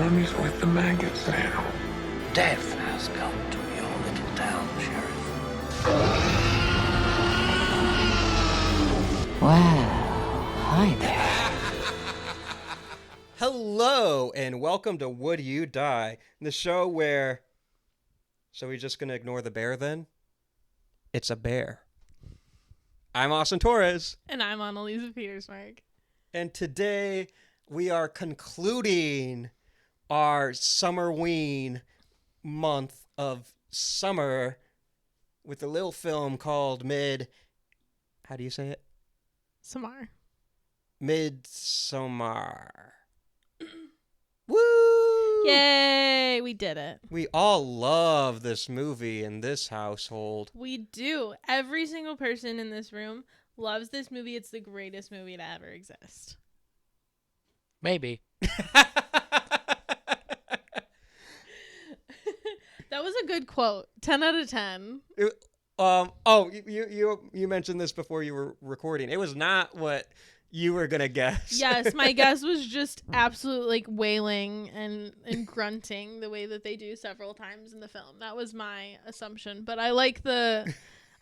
mummy's with the maggots now. Death has come to your little town, Sheriff. Well, hi there. Hello, and welcome to Would You Die, the show where... So we just gonna ignore the bear then? It's a bear. I'm Austin Torres. And I'm Anneliese Petersmark. And today we are concluding our Summerween month of summer with a little film called How do you say it? Samar. Midsommar. Woo! Yay! We did it. We all love this movie in this household. We do. Every single person in this room loves this movie. It's the greatest movie to ever exist. Maybe. That was a good quote. 10 out of 10. You mentioned this before you were recording. It was not what you were gonna guess. Yes, my guess was just absolute like wailing and grunting the way that they do several times in the film. That was my assumption. But I like the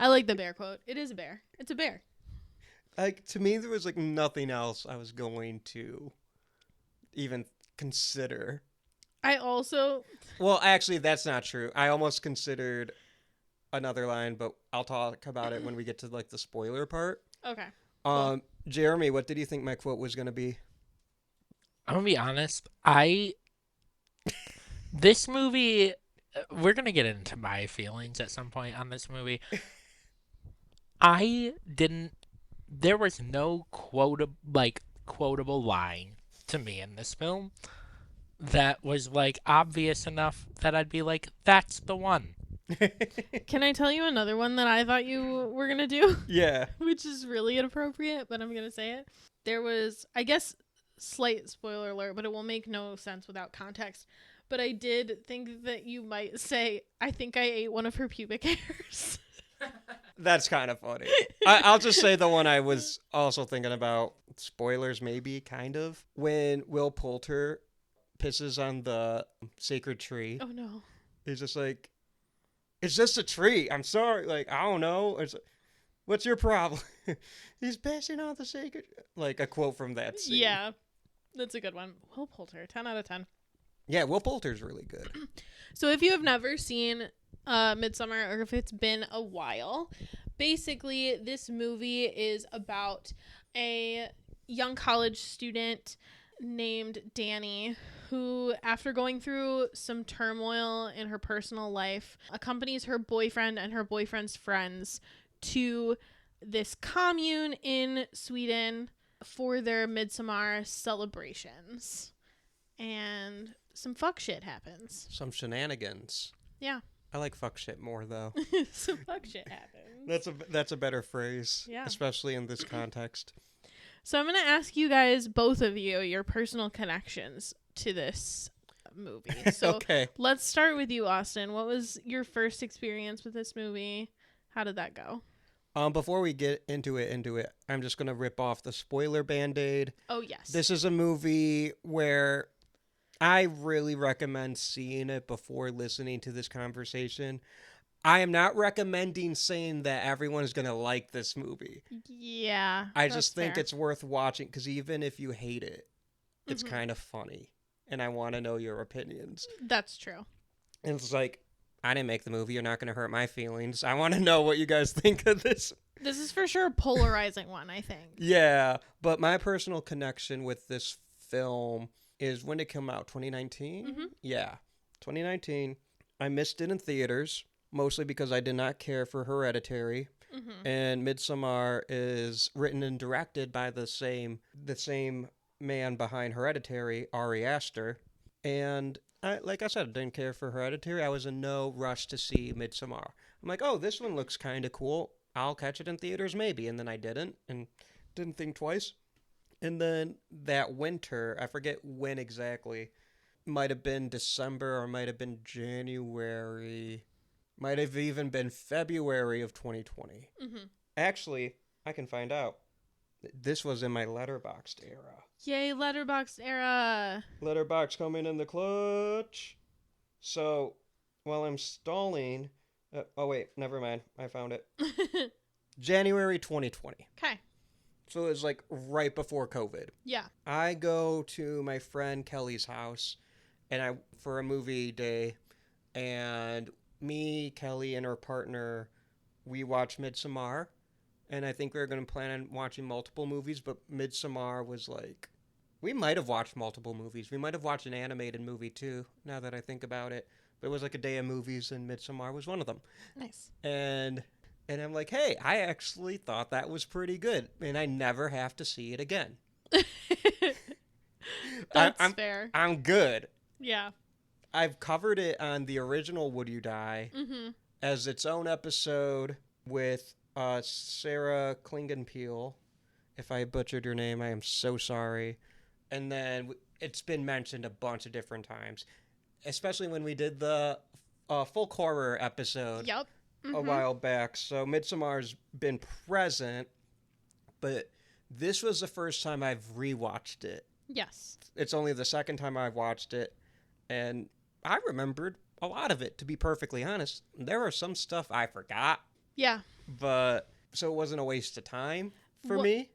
bear quote. It is a bear. It's a bear. Like, to me, there was like nothing else I was going to even consider. Well, actually, that's not true. I almost considered another line, but I'll talk about it when we get to like the spoiler part. Okay. Cool. Jeremy, what did you think my quote was going to be? I'm gonna be honest. This movie, we're gonna get into my feelings at some point on this movie. There was no quotable line to me in this film that was like obvious enough that I'd be like, that's the one. Can I tell you another one that I thought you were going to do? Yeah. Which is really inappropriate, but I'm going to say it. There was, I guess, slight spoiler alert, but it will make no sense without context. But I did think that you might say, I think I ate one of her pubic hairs. That's kind of funny. I'll just say the one I was also thinking about. Spoilers, maybe, kind of. When Will Poulter pisses on the sacred tree. Oh, no. He's just like, it's just a tree. I'm sorry. Like, I don't know. What's your problem? He's pissing on the sacred... Like, a quote from that scene. Yeah. That's a good one. Will Poulter, 10 out of 10. Yeah, Will Poulter's really good. So if you have never seen Midsommar, or if it's been a while, basically this movie is about a young college student named Danny who, after going through some turmoil in her personal life, accompanies her boyfriend and her boyfriend's friends to this commune in Sweden for their Midsommar celebrations. And some fuck shit happens. Some shenanigans. Yeah. I like fuck shit more, though. Some fuck shit happens. That's a better phrase. Yeah. Especially in this context. So I'm going to ask you guys, both of you, your personal connections to this movie. So okay. Let's start with you, Austin. What was your first experience with this movie? How did that go? Before we get into it, I'm just going to rip off the spoiler Band-Aid. Oh, yes. This is a movie where I really recommend seeing it before listening to this conversation. I am not recommending saying that everyone is going to like this movie. Yeah. I just think fair. it's worth watching because even if you hate it, it's kind of funny. And I want to know your opinions. That's true. And it's like, I didn't make the movie. You're not going to hurt my feelings. I want to know what you guys think of this. This is for sure a polarizing one, I think. Yeah. But my personal connection with this film is when it came out, 2019? Mm-hmm. Yeah. 2019. I missed it in theaters. Mostly because I did not care for Hereditary. Mm-hmm. And Midsommar is written and directed by the same man behind Hereditary, Ari Aster. And like I said, I didn't care for Hereditary. I was in no rush to see Midsommar. I'm like, oh, this one looks kind of cool. I'll catch it in theaters maybe. And then I didn't, and didn't think twice. And then that winter, I forget when exactly, might have been December or might have been January... Might have even been February of 2020. Mm-hmm. Actually, I can find out. This was in my Letterboxd era. Yay, Letterboxd era. Letterboxd coming in the clutch. So, while I'm stalling... oh, wait. Never mind. I found it. January 2020. Okay. So, it was like right before COVID. Yeah. I go to my friend Kelly's house for a movie day. And me, Kelly, and her partner, we watch Midsommar. And I think we were going to plan on watching multiple movies, but Midsommar was like... We might have watched multiple movies. We might have watched an animated movie, too, now that I think about it. But it was like a day of movies, and Midsommar was one of them. Nice. And I'm like, hey, I actually thought that was pretty good, and I never have to see it again. That's fair. I'm good. Yeah. I've covered it on the original Would You Die as its own episode with Sarah Klingenpeel. If I butchered your name, I am so sorry. And then it's been mentioned a bunch of different times, especially when we did the folk horror episode a while back. So Midsommar's been present, but this was the first time I've rewatched it. Yes. It's only the second time I've watched it, and I remembered a lot of it, to be perfectly honest. There was some stuff I forgot. Yeah. But so it wasn't a waste of time for me.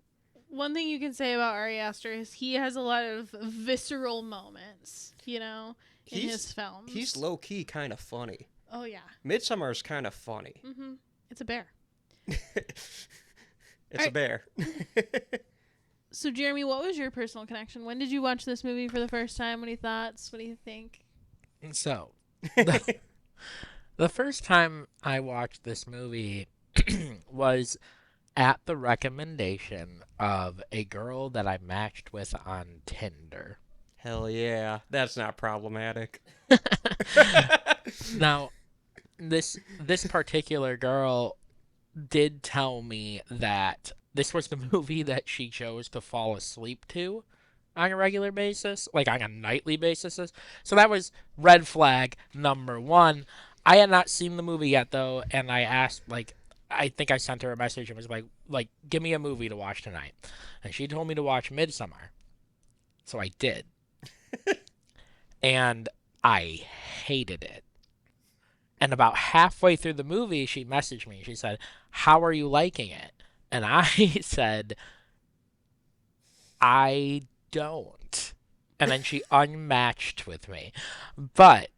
One thing you can say about Ari Aster is he has a lot of visceral moments, in his films. He's low-key kind of funny. Oh, yeah. Midsommar's kind of funny. Mm-hmm. It's a bear. It's a bear. So, Jeremy, what was your personal connection? When did you watch this movie for the first time? What are your thoughts? What do you think? So, the first time I watched this movie was at the recommendation of a girl that I matched with on Tinder. Hell yeah. That's not problematic. Now, this particular girl did tell me that this was the movie that she chose to fall asleep to on a regular basis, like on a nightly basis. So that was red flag number one. I had not seen the movie yet, though, and I asked, I think I sent her a message and was like, give me a movie to watch tonight. And she told me to watch Midsommar. So I did. And I hated it. And about halfway through the movie, she messaged me. She said, how are you liking it? And I said, I don't. And then she unmatched with me. But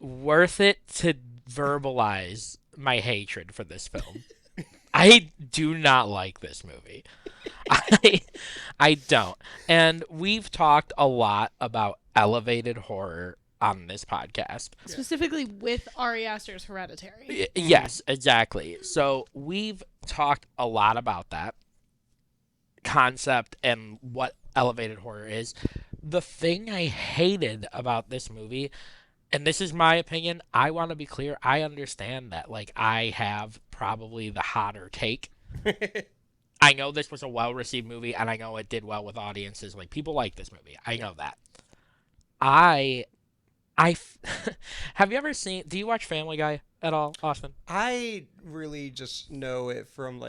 worth it to verbalize my hatred for this film. I do not like this movie. I don't. And we've talked a lot about elevated horror on this podcast. Specifically with Ari Aster's Hereditary. Yes, exactly. So we've talked a lot about that concept and what elevated horror is. The thing I hated about this movie, and this is my opinion, I want to be clear, I understand that, I have probably the hotter take. I know this was a well-received movie, and I know it did well with audiences. People like this movie. I know that. Have you ever seen, do you watch Family Guy at all, Austin? I really just know it from,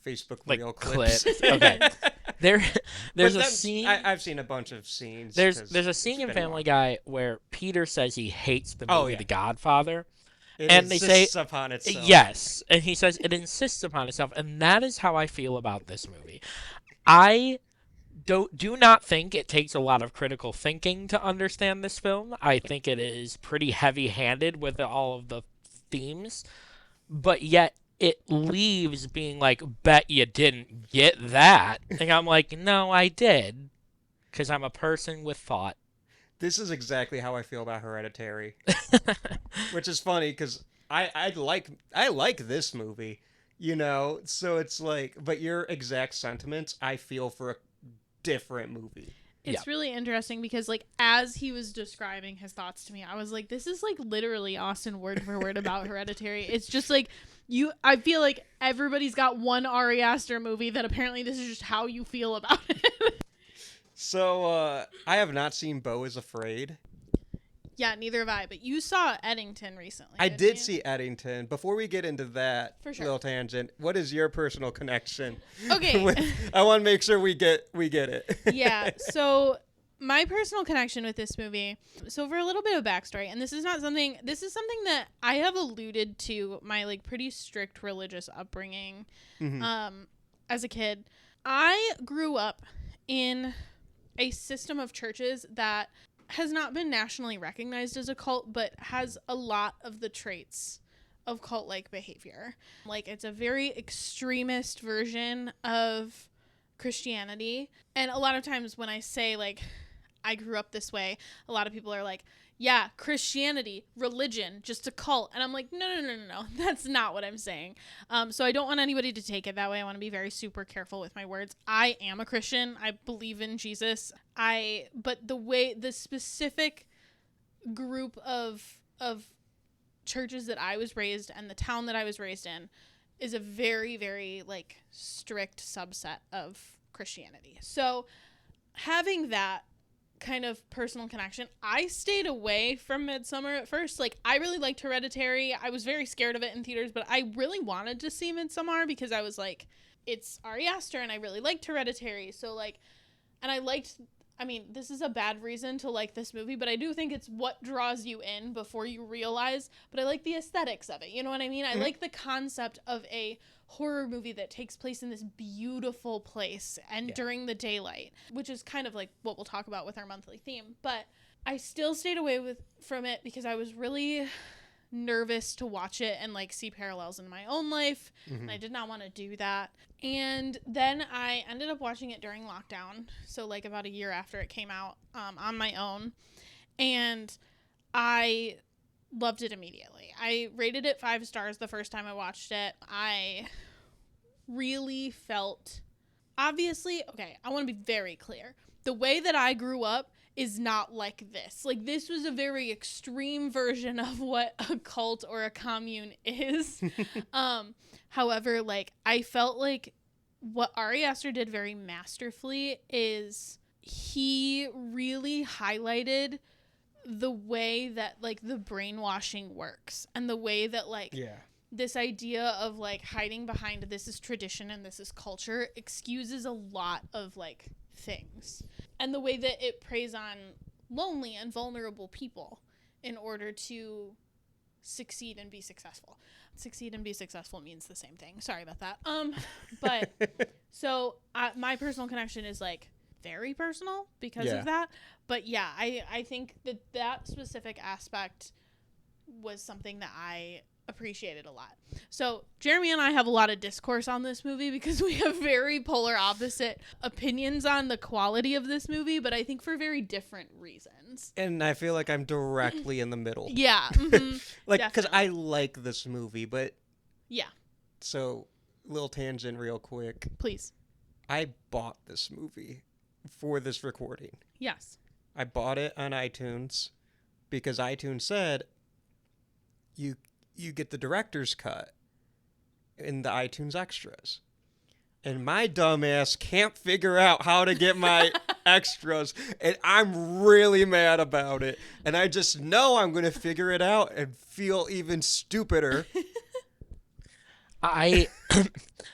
Facebook reel clips. Okay. There's a scene. I've seen a bunch of scenes. There's a scene in Family Guy where Peter says he hates the movie The Godfather. It and they say upon itself. Yes, and he says it insists upon itself, and that is how I feel about this movie. I do not think it takes a lot of critical thinking to understand this film. I think it is pretty heavy-handed with all of the themes, but yet it leaves being like, bet you didn't get that. And I'm like, no, I did, because I'm a person with thought. This is exactly how I feel about Hereditary, which is funny because I like this movie, So it's but your exact sentiments I feel for a different movie. It's really interesting because as he was describing his thoughts to me, I was like, this is literally Austin word for word about Hereditary. It's just I feel like everybody's got one Ari Aster movie that apparently this is just how you feel about it. So, I have not seen Beau is Afraid. Yeah, neither have I. But you saw Eddington recently. I didn't did you? see Eddington. Before we get into that For sure. little tangent, what is your personal connection? Okay. I want to make sure we get it. Yeah. So my personal connection with this movie. So for a little bit of backstory, and this is something that I have alluded to my like pretty strict religious upbringing. As a kid, I grew up in a system of churches that has not been nationally recognized as a cult, but has a lot of the traits of cult-like behavior. Like, it's a very extremist version of Christianity. And a lot of times when I say, like, I grew up this way, a lot of people are like, yeah, Christianity, religion, just a cult. And I'm like, no. That's not what I'm saying. So I don't want anybody to take it that way. I want to be very super careful with my words. I am a Christian. I believe in Jesus. But the specific group of churches that I was raised and the town that I was raised in is a very, very like strict subset of Christianity. So having that kind of personal connection, I stayed away from Midsommar at first. Like, I really liked Hereditary. I was very scared of it in theaters, but I really wanted to see Midsommar because I was like, it's Ari Aster and I really liked Hereditary. So like, and I mean, this is a bad reason to like this movie, but I do think it's what draws you in before you realize, but I like the aesthetics of it. You know what I mean? I like the concept of a horror movie that takes place in this beautiful place and during the daylight, which is kind of like what we'll talk about with our monthly theme. But I still stayed away from it because I was really nervous to watch it and like see parallels in my own life. And I did not want to do that. And then I ended up watching it during lockdown. So like about a year after it came out, on my own. And I loved it immediately. I rated it 5 stars the first time I watched it. I really felt, obviously, okay, I want to be very clear. The way that I grew up is not like this. Like, this was a very extreme version of what a cult or a commune is. However, like, I felt like what Ari Aster did very masterfully is he really highlighted the way that like the brainwashing works and the way that like this idea of like hiding behind this is tradition and this is culture excuses a lot of like things, and the way that it preys on lonely and vulnerable people in order to succeed and be successful. Succeed and be successful means the same thing. Sorry about that. But so my personal connection is like very personal because of that. But yeah, I think that specific aspect was something that I appreciated a lot. So Jeremy and I have a lot of discourse on this movie because we have very polar opposite opinions on the quality of this movie, but I think for very different reasons. And I feel like I'm directly in the middle. Yeah. Like, because I like this movie, but... Yeah. So, little tangent real quick. Please. I bought this movie for this recording. Yes. I bought it on iTunes because iTunes said you get the director's cut in the iTunes extras. And my dumbass can't figure out how to get my extras, and I'm really mad about it. And I just know I'm going to figure it out and feel even stupider.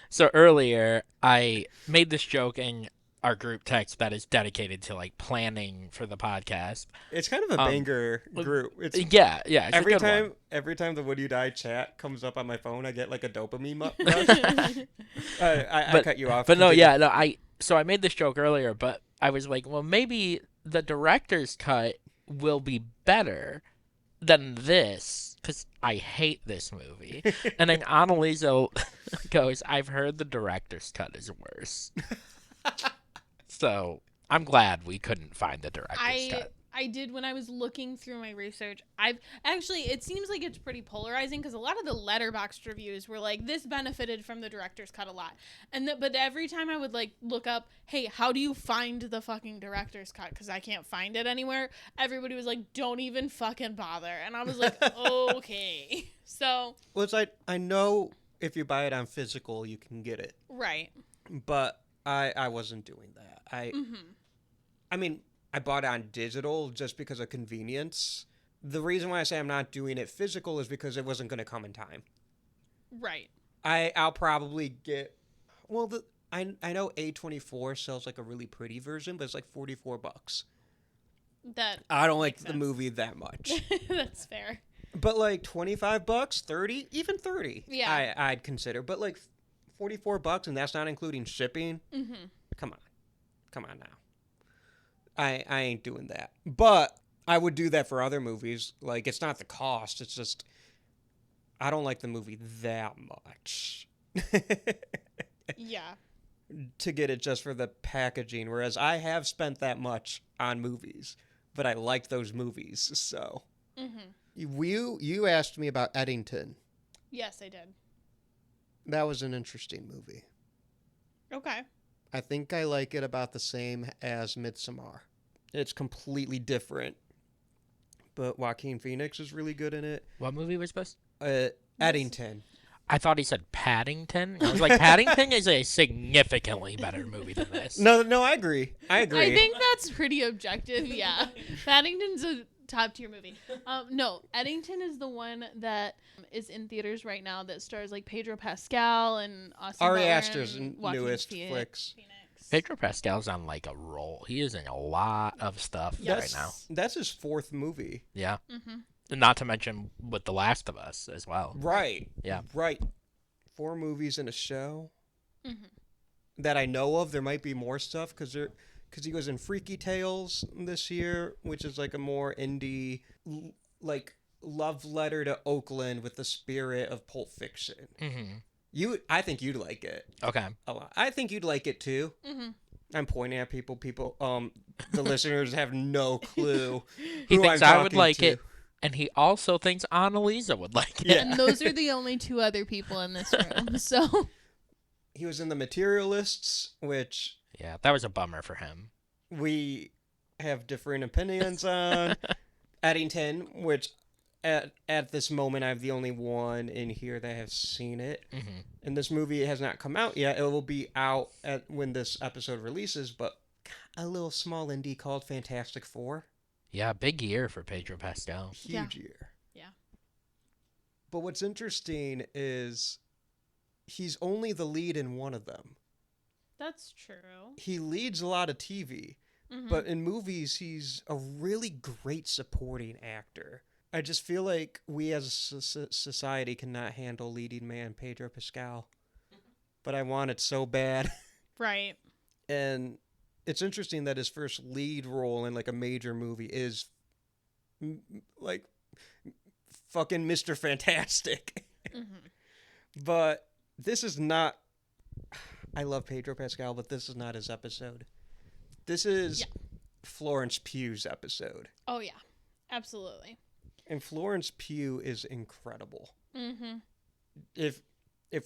So earlier, I made this joke in our group text that is dedicated to like planning for the podcast. It's kind of a banger group. It's yeah. It's every a good time one. every time the Would You Die chat comes up on my phone, I get like a dopamine rush. I cut you off. But no, yeah, no. I made this joke earlier, but I was like, well, maybe the director's cut will be better than this because I hate this movie. And then Anneliese goes, I've heard the director's cut is worse. So I'm glad we couldn't find the director's cut. I did when I was looking through my research. It seems like it's pretty polarizing because a lot of the Letterboxd reviews were like, this benefited from the director's cut a lot. But every time I would like look up, hey, how do you find the fucking director's cut? Because I can't find it anywhere. Everybody was like, don't even fucking bother. And I was like, okay. So. Well, it's like, I know if you buy it on physical, you can get it. Right. But I wasn't doing that. I mean, I bought it on digital just because of convenience, The reason why I say I'm not doing it physical is because it wasn't going to come in time. Right. I'll probably get... Well, I know A24 sells like a really pretty version, but it's like $44. That I don't like makes the sense. movie that much. That's fair. But like $25, 30, even 30, Yeah. I'd consider. But like $44, and that's not including shipping. Mm-hmm. Come on now. I ain't doing that. But I would do that for other movies. Like, it's not the cost. It's just I don't like the movie that much. Yeah. To get it just for the packaging, whereas I have spent that much on movies, but I like those movies. So, you asked me about Eddington. Yes, I did. That was an interesting movie. Okay. I think I like it about the same as Midsommar. It's completely different, but Joaquin Phoenix is really good in it. What movie was this? Eddington. I thought he said Paddington. I was like, Paddington is a significantly better movie than this. No, I agree. I think that's pretty objective. Yeah. Paddington's a top tier movie. No, Eddington is the one that is in theaters right now that stars like Pedro Pascal and Austin Ari Butler Aster's and Joaquin newest Phoenix. flicks. Pedro Pascal's on like a roll. He is in a lot of stuff right now. That's his fourth movie. Yeah. Mm-hmm. And not to mention with The Last of Us as well. Right. Yeah. Right. 4 movies and a show. Mm-hmm. That I know of. There might be more stuff because he was in Freaky Tales this year, which is like a more indie, like love letter to Oakland with the spirit of Pulp Fiction. Mm-hmm. I think you'd like it Okay. a lot. I think you'd like it too. Mm-hmm. I'm pointing at people. The listeners have no clue He who thinks I'm I would talking like to. it, and he also thinks Anneliese would like it. Yeah. And those are the only 2 other people in this room. So He was in The Materialists, which Yeah, that was a bummer for him. we have different opinions on. Eddington, which at this moment I'm the only one in here that has seen it. Mm-hmm. And this movie has not come out yet. It will be out when this episode releases, but a little small indie called Fantastic Four. Yeah, big year for Pedro Pascal. Huge year. Yeah. But what's interesting is he's only the lead in one of them. that's true. He leads a lot of TV, Mm-hmm. but in movies, he's a really great supporting actor. I just feel like we as a society cannot handle leading man Pedro Pascal. But I want it so bad. Right. And it's interesting that his first lead role in like a major movie is like fucking Mr. Fantastic. Mm-hmm. But this is not... I love Pedro Pascal, but this is not his episode. This is Florence Pugh's episode. Oh yeah, absolutely. And Florence Pugh is incredible. Mm-hmm. If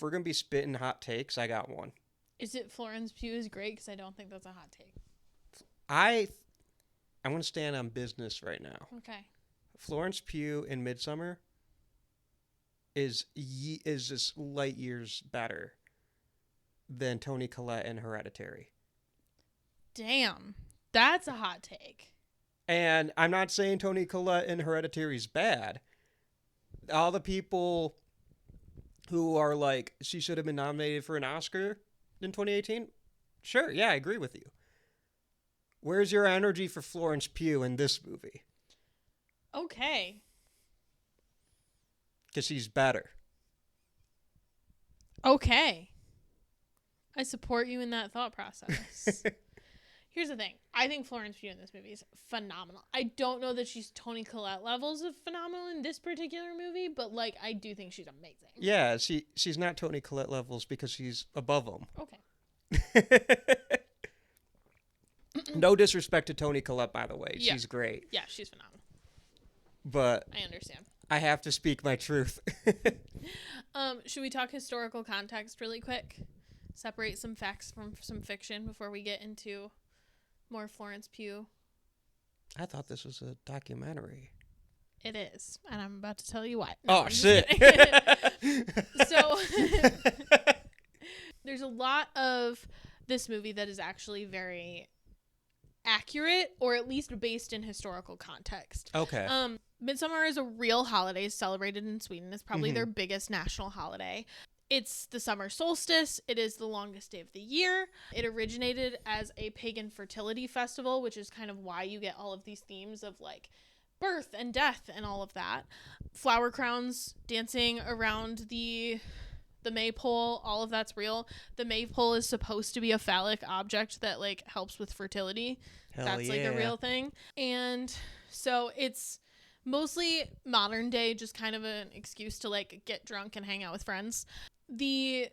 we're going to be spitting hot takes, I got one. Is it Florence Pugh is great? Because I don't think that's a hot take. I'm going to stand on business right now. Okay. Florence Pugh in Midsommar is just light years better than Toni Collette in Hereditary. Damn, that's a hot take. And I'm not saying Toni Collette in Hereditary is bad. All the people who are like, she should have been nominated for an Oscar in 2018, sure, yeah, I agree with you. Where's your energy for Florence Pugh in this movie? Okay. Because she's better. Okay. I support you in that thought process. Here's the thing. I think Florence Pugh in this movie is phenomenal. I don't know that she's Toni Collette levels of phenomenal in this particular movie, but like I do think she's amazing. Yeah, she's not Toni Collette levels because she's above them. Okay. No disrespect to Toni Collette, by the way. Yeah. She's great. Yeah, she's phenomenal. But I understand. I have to speak my truth. Should we talk historical context really quick? Separate some facts from some fiction before we get into more Florence Pugh. I thought this was a documentary. It is, and I'm about to tell you why. No, Oh, I'm just shit. kidding. So there's a lot of this movie that is actually very accurate, or at least based in historical context. Okay. Midsummer is a real holiday celebrated in Sweden. It's probably their biggest national holiday. It's the summer solstice. It is the longest day of the year. It originated as a pagan fertility festival, which is kind of why you get all of these themes of like birth and death and all of that. Flower crowns, dancing around the maypole, all of that's real. The maypole is supposed to be a phallic object that like helps with fertility. That's like a real thing. And so it's mostly modern day, just kind of an excuse to like get drunk and hang out with friends. The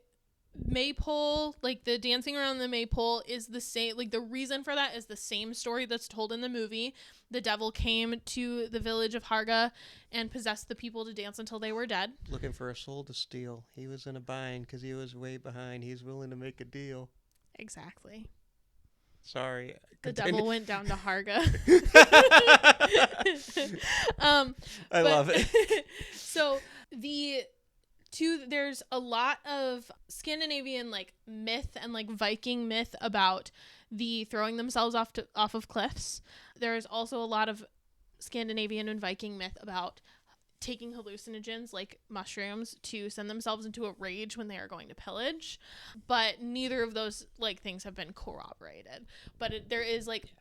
maypole, like the dancing around the maypole, is the same. Like the reason for that is the same story that's told in the movie. The devil came to the village of Harga and possessed the people to dance until they were dead. Looking for a soul to steal. He was in a bind because he was way behind. He's willing to make a deal. Exactly. Sorry. The devil went down to Harga. I love it. So there's a lot of Scandinavian like myth and like Viking myth about the throwing themselves off of cliffs. There's also a lot of Scandinavian and Viking myth about taking hallucinogens like mushrooms to send themselves into a rage when they are going to pillage, but neither of those like things have been corroborated. But there is like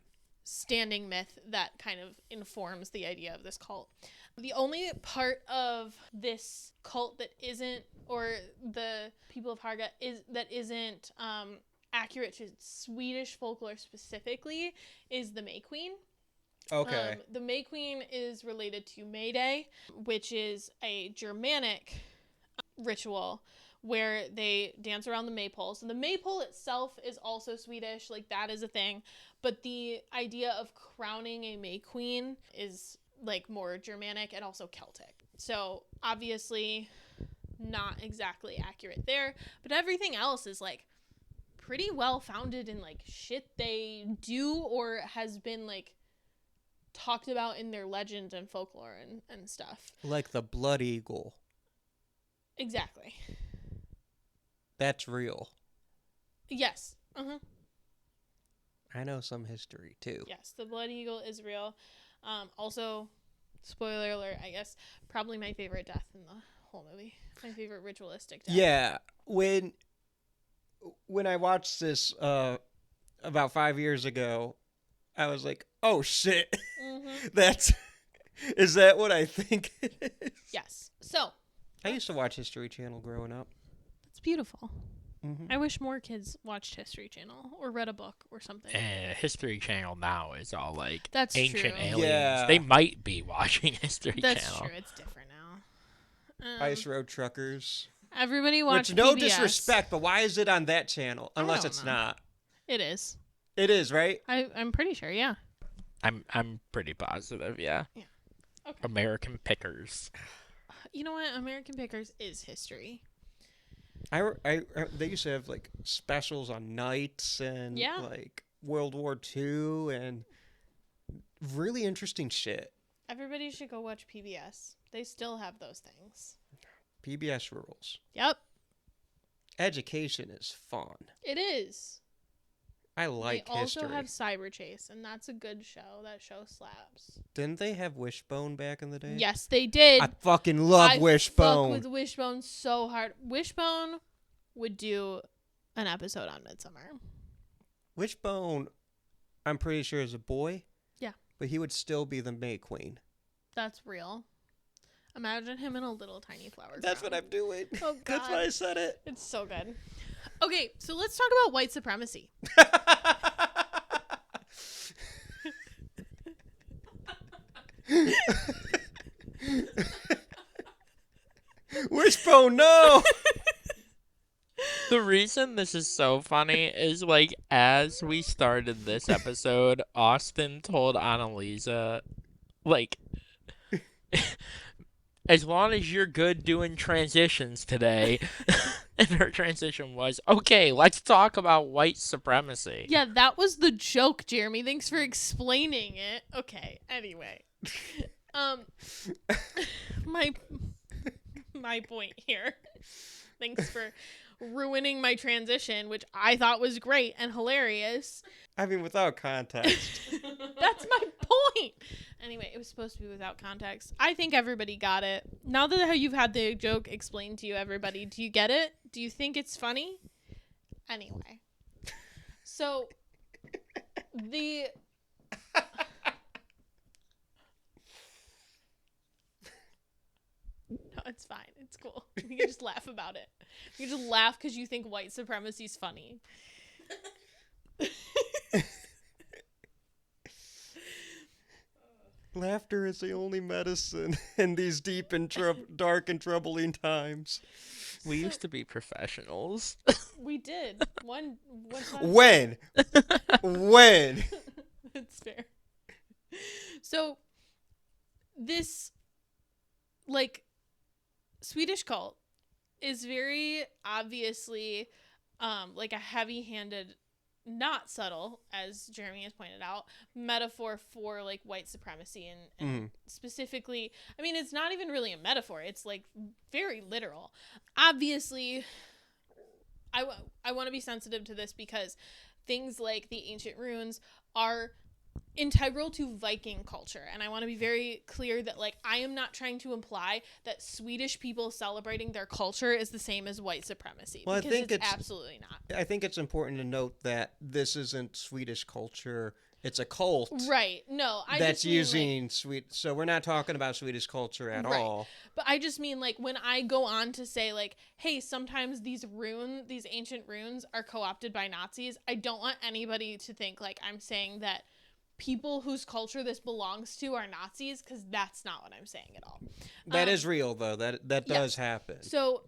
standing myth that kind of informs the idea of this cult. The only part of this cult that isn't, or the people of Harga isn't accurate to Swedish folklore specifically, is the May Queen. Okay. The May Queen is related to May Day, which is a Germanic ritual where they dance around the maypole. So the maypole itself is also Swedish, like that is a thing. But the idea of crowning a May Queen is like more Germanic and also Celtic. So obviously not exactly accurate there, but everything else is like pretty well founded in like shit they do or has been like talked about in their legend and folklore and stuff. Like the blood eagle. Exactly. That's real. Yes. Uh-huh. I know some history too. Yes, the blood eagle is real. Also, spoiler alert, I guess, probably my favorite death in the whole movie. My favorite ritualistic death. Yeah. When I watched this about 5 years ago, I was like, oh shit. Mm-hmm. Is that what I think it is? Yes. So. I used to watch History Channel growing up. It's beautiful. Mm-hmm. I wish more kids watched History Channel or read a book or something. History Channel now is all like That's ancient true. aliens. Yeah. They might be watching History Channel. That's true. It's different now. Ice Road Truckers. Everybody watch Which, no PBS. disrespect, but why is it on that channel? Unless don't it's know. not. It is. It is, right? I'm pretty sure, yeah. I'm pretty positive, yeah. Yeah. Okay. American Pickers. You know what? American Pickers is history. They used to have like specials on nights and like World War II and really interesting shit. Everybody should go watch PBS. They still have those things. PBS rules. Yep. Education is fun. It is. I like history. They also have Cyber Chase, and that's a good show. That show slaps. Didn't they have Wishbone back in the day? Yes, they did. I fucking love Wishbone. I fuck with Wishbone so hard. Wishbone would do an episode on Midsommar. Wishbone, I'm pretty sure, is a boy. Yeah. But he would still be the May Queen. That's real. Imagine him in a little tiny flower That's crown. what I'm doing. Oh, God. That's why I said it. It's so good. Okay, so let's talk about white supremacy. Wishbone, no! The reason this is so funny is, like, as we started this episode, Austin told Anneliese, like, as long as you're good doing transitions today, and her transition was, okay, let's talk about white supremacy. Yeah, that was the joke, Jeremy. Thanks for explaining it. Okay, anyway. My point here. Thanks for ruining my transition, which I thought was great and hilarious. I mean, without context. That's my point. Anyway, it was supposed to be without context. I think everybody got it. Now that you've had the joke explained to you, everybody, do you get it? Do you think it's funny? Anyway. So, the... No, it's fine. It's cool. We can just laugh about it. We can just laugh because you think white supremacy's funny. Laughter is the only medicine in these deep and dark and troubling times. We used to be professionals. We did. One When? When? It's fair. So, this, like, Swedish cult is very obviously, like a heavy-handed, not subtle, as Jeremy has pointed out, metaphor for, like, white supremacy and specifically, I mean, it's not even really a metaphor. It's, like, very literal. Obviously, I want to be sensitive to this because things like the ancient runes are integral to Viking culture, and I want to be very clear that, like, I am not trying to imply that Swedish people celebrating their culture is the same as white supremacy. Well, because I think it's absolutely not. I think it's important to note that this isn't Swedish culture; it's a cult, Right? No, I that's just mean, using So we're not talking about Swedish culture at Right. all. But I just mean, like, when I go on to say, like, hey, sometimes these ancient runes are co-opted by Nazis, I don't want anybody to think, like, I'm saying that people whose culture this belongs to are Nazis, because that's not what I'm saying at all. That is real, though. That does yes. happen. So,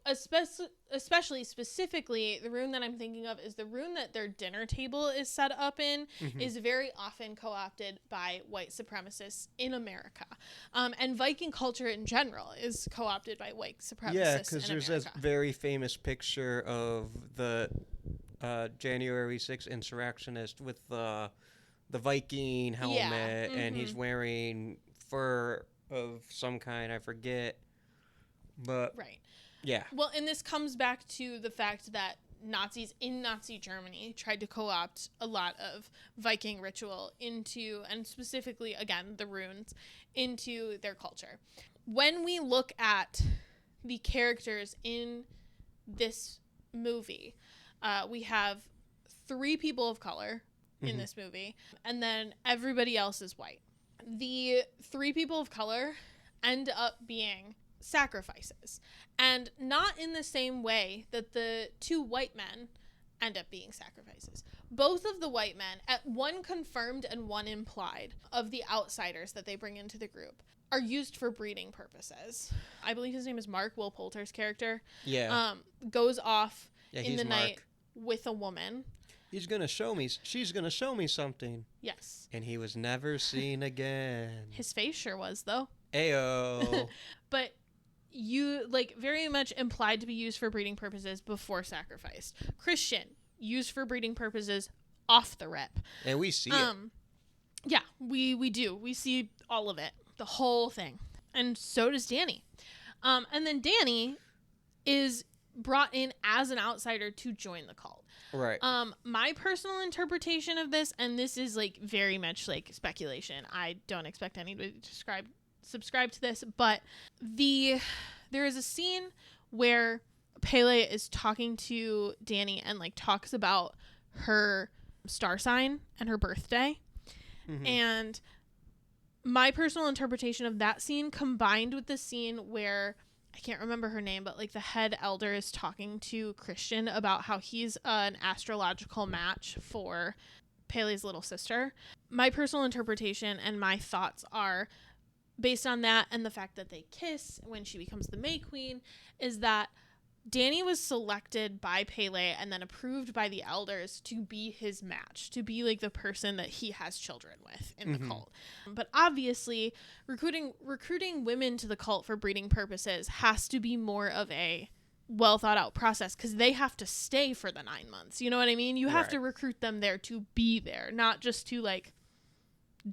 specifically, the rune that I'm thinking of is the rune that their dinner table is set up in is very often co-opted by white supremacists in America. And Viking culture in general is co-opted by white supremacists Yeah, because there's America. a very famous picture of the January 6th insurrectionist with the Viking helmet, and he's wearing fur of some kind, I forget. But Right. yeah. Well, and this comes back to the fact that Nazis in Nazi Germany tried to co-opt a lot of Viking ritual into, and specifically, again, the runes, into their culture. When we look at the characters in this movie, we have 3 people of color in this movie, and then everybody else is white. The 3 people of color end up being sacrifices, and not in the same way that the 2 white men end up being sacrifices. Both of the white men, at one confirmed and one implied, of the outsiders that they bring into the group, are used for breeding purposes. I believe his name is Mark, Will Poulter's character. Yeah. Goes off in the night with a woman. She's gonna show me something. Yes. And he was never seen again. His face sure was, though. Ayo. But you, like, very much implied to be used for breeding purposes before sacrificed. Christian, used for breeding purposes off the rip. And we see it. Yeah, we do. We see all of it. The whole thing. And so does Danny. And then Danny is brought in as an outsider to join the cult. Right. My personal interpretation of this, and this is, like, very much, like, speculation. I don't expect anybody to subscribe to this, but there is a scene where Pele is talking to Danny and, like, talks about her star sign and her birthday. And my personal interpretation of that scene, combined with the scene where, I can't remember her name, but, like, the head elder is talking to Christian about how he's an astrological match for Pele's little sister. My personal interpretation and my thoughts are, based on that and the fact that they kiss when she becomes the May Queen, is that Danny was selected by Pele and then approved by the elders to be his match, to be, like, the person that he has children with in the cult. But obviously, recruiting women to the cult for breeding purposes has to be more of a well thought out process, because they have to stay for the 9 months. You know what I mean? You have to recruit them there to be there, not just to, like,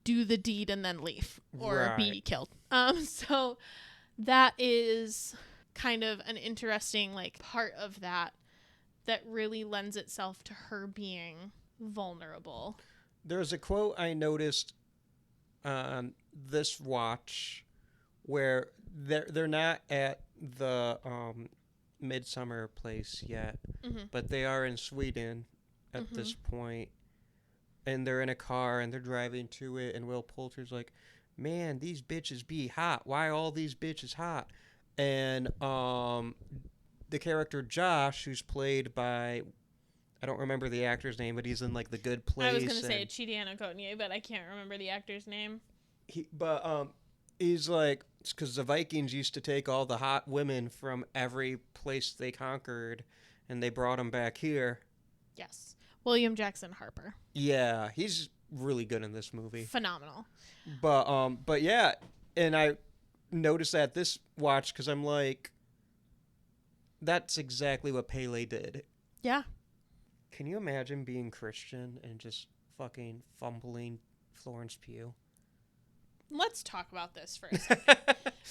do the deed and then leave or be killed. So that is kind of an interesting, like, part of that really lends itself to her being vulnerable. There's a quote I noticed on this watch where they're not at the Midsommar place yet, but they are in Sweden at this point, and they're in a car and they're driving to it, and Will Poulter's like, man, these bitches be hot. Why all these bitches hot? And the character Josh, who's played by, I don't remember the actor's name, but he's in like The Good Place. I was gonna say Chidi Anaconye, but I can't remember the actor's name. He's like, it's because the Vikings used to take all the hot women from every place they conquered, and they brought them back here. Yes, William Jackson Harper. Yeah, he's really good in this movie. Phenomenal. But yeah, and I noticed that this watch because I'm like, that's exactly what Pele did. Yeah. Can you imagine being Christian and just fucking fumbling Florence Pugh? Let's talk about this for a second.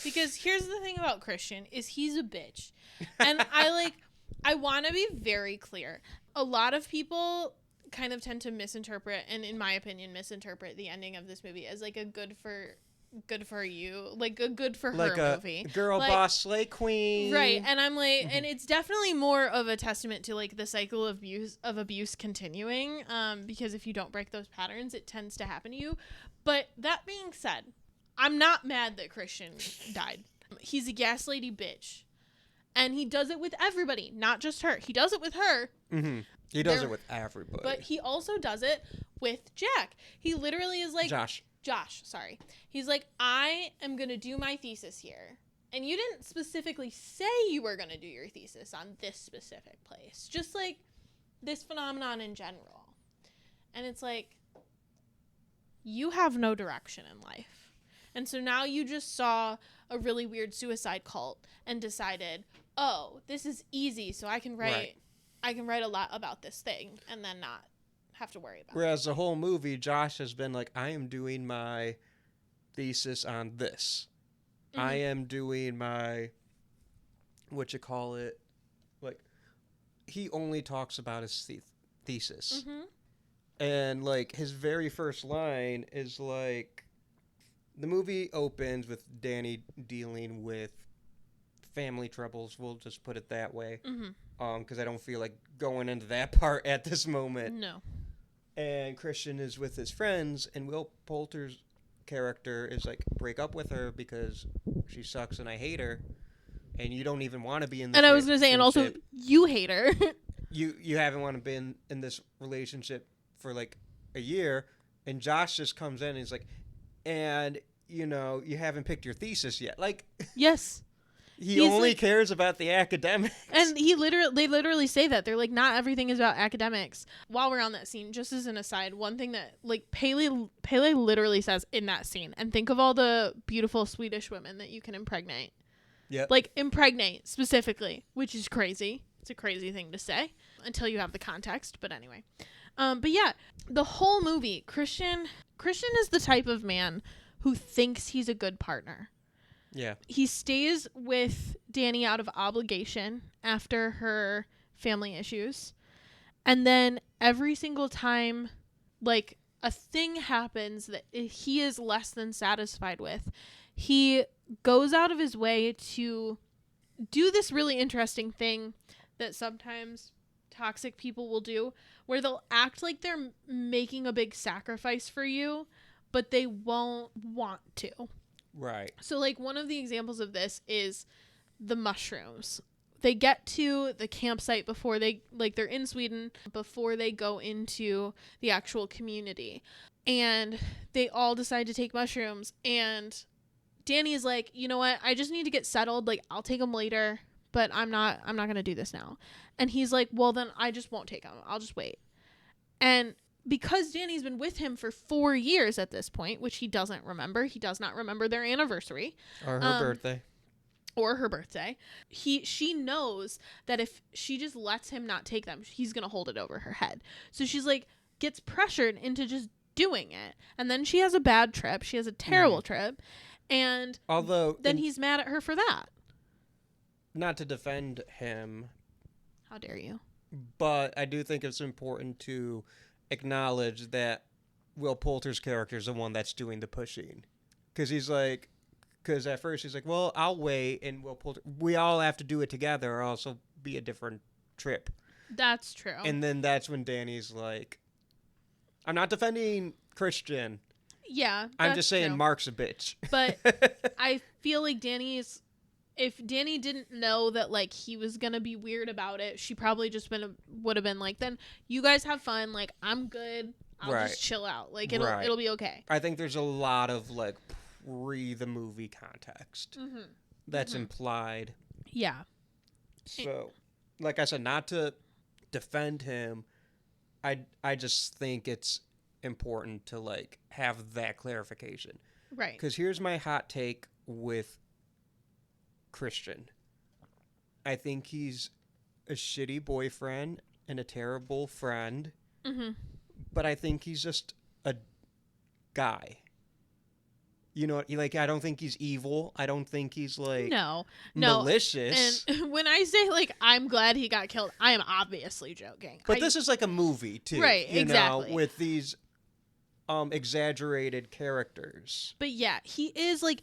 Because here's the thing about Christian is he's a bitch. And I want to be very clear. A lot of people kind of tend to misinterpret, and in my opinion, misinterpret the ending of this movie as like a good for you, like a good for like her a movie. Girl boss slay queen. Right. And I'm like, and it's definitely more of a testament to like the cycle of abuse continuing. Because if you don't break those patterns, it tends to happen to you. But that being said, I'm not mad that Christian died. He's a gas lady bitch. And he does it with everybody, not just her. He does it with her. Mm-hmm. He does it with everybody. But he also does it with Jack. He literally is like... Josh, sorry. He's like, I am going to do my thesis here. And you didn't specifically say you were going to do your thesis on this specific place. Just like this phenomenon in general. And it's like, you have no direction in life. And so now you just saw a really weird suicide cult and decided, oh, this is easy, so I can write a lot about this thing and then not have to worry about it. Whereas the whole movie, Josh has been like, I am doing my thesis on this. I am doing my, like, he only talks about his thesis. And, like, his very first line is, like, the movie opens with Danny dealing with family troubles. We'll just put it that way. Because I don't feel like going into that part at this moment. No. And Christian is with his friends, and Will Poulter's character is like, break up with her because she sucks and I hate her. And you don't even want to be in this And I was going to say, and also, you hate her. you haven't want to be in this relationship for like a year. And Josh just comes in and he's like, and, you know, you haven't picked your thesis yet. Like, yes. He's only like, cares about the academics. And they literally say that. They're like, not everything is about academics. While we're on that scene, just as an aside, one thing that like Pele literally says in that scene, and think of all the beautiful Swedish women that you can impregnate. Yeah. Like impregnate specifically, which is crazy. It's a crazy thing to say until you have the context. But anyway. But yeah, the whole movie, Christian is the type of man who thinks he's a good partner. Yeah. He stays with Danny out of obligation after her family issues. And then every single time, like, a thing happens that he is less than satisfied with, he goes out of his way to do this really interesting thing that sometimes toxic people will do, where they'll act like they're making a big sacrifice for you, but they won't want to. Right. So, like, one of the examples of this is the mushrooms. They get to the campsite before they're in Sweden, before they go into the actual community. And they all decide to take mushrooms. And Danny is like, you know what? I just need to get settled. Like, I'll take them later, but I'm not going to do this now. And he's like, well, then I just won't take them. I'll just wait. And because Danny's been with him for 4 years at this point, which he doesn't remember. He does not remember their anniversary. Or her birthday. She knows that if she just lets him not take them, he's going to hold it over her head. So she's like, gets pressured into just doing it. And then she has a bad trip. She has a terrible trip. And then he's mad at her for that. Not to defend him. How dare you? But I do think it's important to acknowledge that Will Poulter's character is the one that's doing the pushing. Because at first he's like, well, I'll wait, and Will Poulter, we all have to do it together, or else it'll be a different trip. That's true. And then that's when Danny's like, I'm not defending Christian. Yeah, I'm just saying true. Mark's a bitch. But I feel like if Danny didn't know that like he was gonna be weird about it, she probably just would have been like, then you guys have fun. Like, I'm good. I'll Right. just chill out. Like, it'll be okay. I think there's a lot of like pre the movie context that's implied. Yeah. So, like I said, not to defend him, I just think it's important to like have that clarification. Right. Because here's my hot take with Christian. I think he's a shitty boyfriend and a terrible friend. But I think he's just a guy. You know, like, I don't think he's evil. I don't think he's like malicious. And when I say like I'm glad he got killed, I am obviously joking. But this is like a movie too, right? You exactly. know, with these exaggerated characters. But yeah, he is like,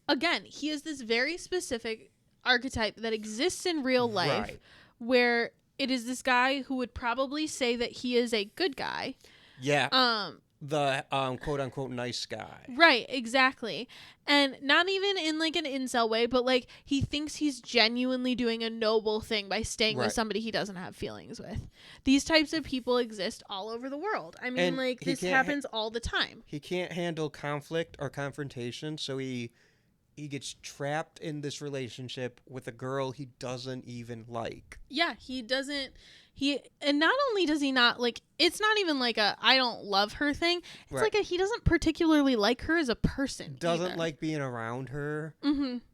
again, he is this very specific archetype that exists in real life, where it is this guy who would probably say that he is a good guy. Yeah. The quote unquote nice guy. Right, exactly. And not even in like an incel way, but like he thinks he's genuinely doing a noble thing by staying with somebody he doesn't have feelings with. These types of people exist all over the world. I mean, And like, this happens all the time. He can't handle conflict or confrontation, so he gets trapped in this relationship with a girl he doesn't even like. Yeah, he doesn't. And not only does he not, like, it's not even like a I don't love her thing. It's like he doesn't particularly like her as a person. Doesn't like being around her.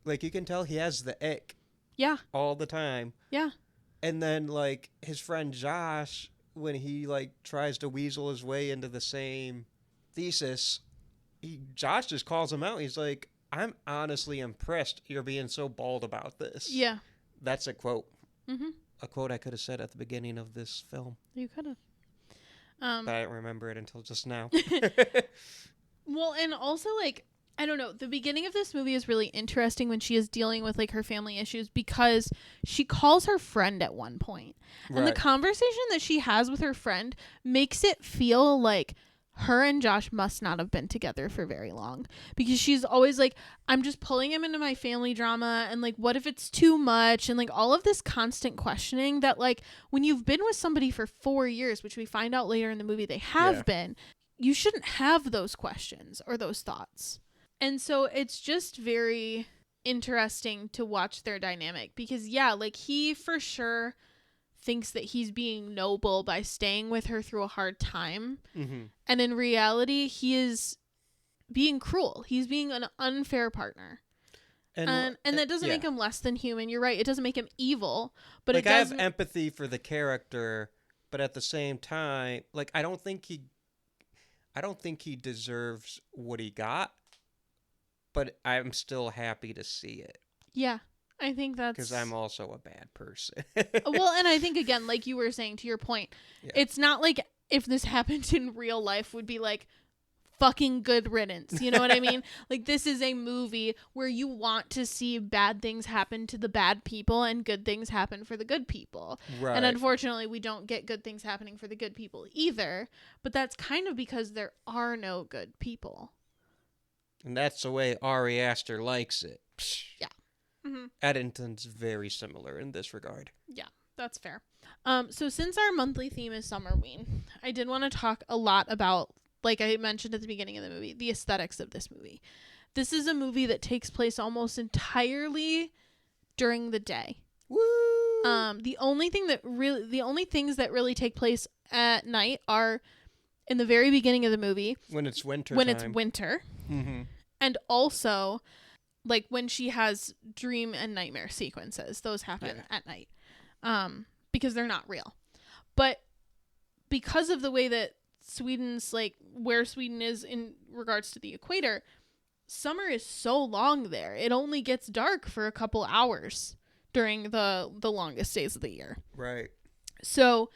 Like, you can tell he has the ick. Yeah. All the time. Yeah. And then, like, his friend Josh, when he, like, tries to weasel his way into the same thesis, Josh just calls him out. He's like, I'm honestly impressed you're being so bald about this. Yeah. That's a quote. A quote I could have said at the beginning of this film. You could have. But I didn't remember it until just now. Well, and also, like, I don't know, the beginning of this movie is really interesting when she is dealing with, like, her family issues, because she calls her friend at one point. And the conversation that she has with her friend makes it feel like her and Josh must not have been together for very long, because she's always like, I'm just pulling him into my family drama, and like, what if it's too much, and like all of this constant questioning that, like, when you've been with somebody for 4 years, which we find out later in the movie they have been, you shouldn't have those questions or those thoughts. And so it's just very interesting to watch their dynamic, because like, he for sure thinks that he's being noble by staying with her through a hard time. And in reality, he is being cruel. He's being an unfair partner. And that doesn't make him less than human. You're right. It doesn't make him evil, but like, it does. I have empathy for the character, but at the same time, like, I don't think he deserves what he got, but I'm still happy to see it. Yeah. I think that's because I'm also a bad person. Well, and I think, again, like you were saying, to your point, it's not like if this happened in real life would be like fucking good riddance. You know what I mean? Like, this is a movie where you want to see bad things happen to the bad people and good things happen for the good people. Right. And unfortunately, we don't get good things happening for the good people either. But that's kind of because there are no good people. And that's the way Ari Aster likes it. Yeah. Eddington's very similar in this regard. Yeah, that's fair. So since our monthly theme is Summerween, I did want to talk a lot about, like I mentioned at the beginning of the movie, the aesthetics of this movie. This is a movie that takes place almost entirely during the day. Woo! The only things that really take place at night are in the very beginning of the movie. When it's winter. And also, like, when she has dream and nightmare sequences, those happen at night, because they're not real. But because of the way that Sweden's, like, where Sweden is in regards to the equator, summer is so long there. It only gets dark for a couple hours during the longest days of the year. Right. So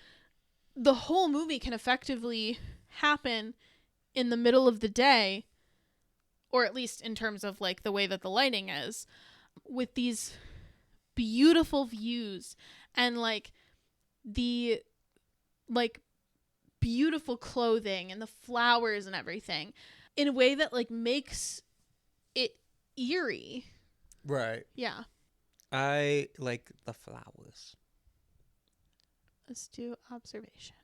the whole movie can effectively happen in the middle of the day, or at least in terms of like the way that the lighting is, with these beautiful views and like the like beautiful clothing and the flowers and everything in a way that like makes it eerie. Right. Yeah. I like the flowers. Astute observation.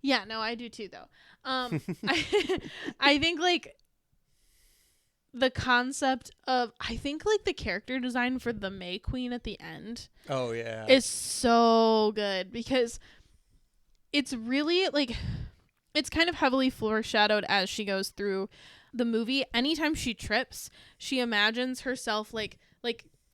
Yeah, no, I do too though. I think like the concept of, I think like the character design for the May Queen at the end Oh yeah. is so good, because it's really like, it's kind of heavily foreshadowed as she goes through the movie. Anytime she trips, she imagines herself like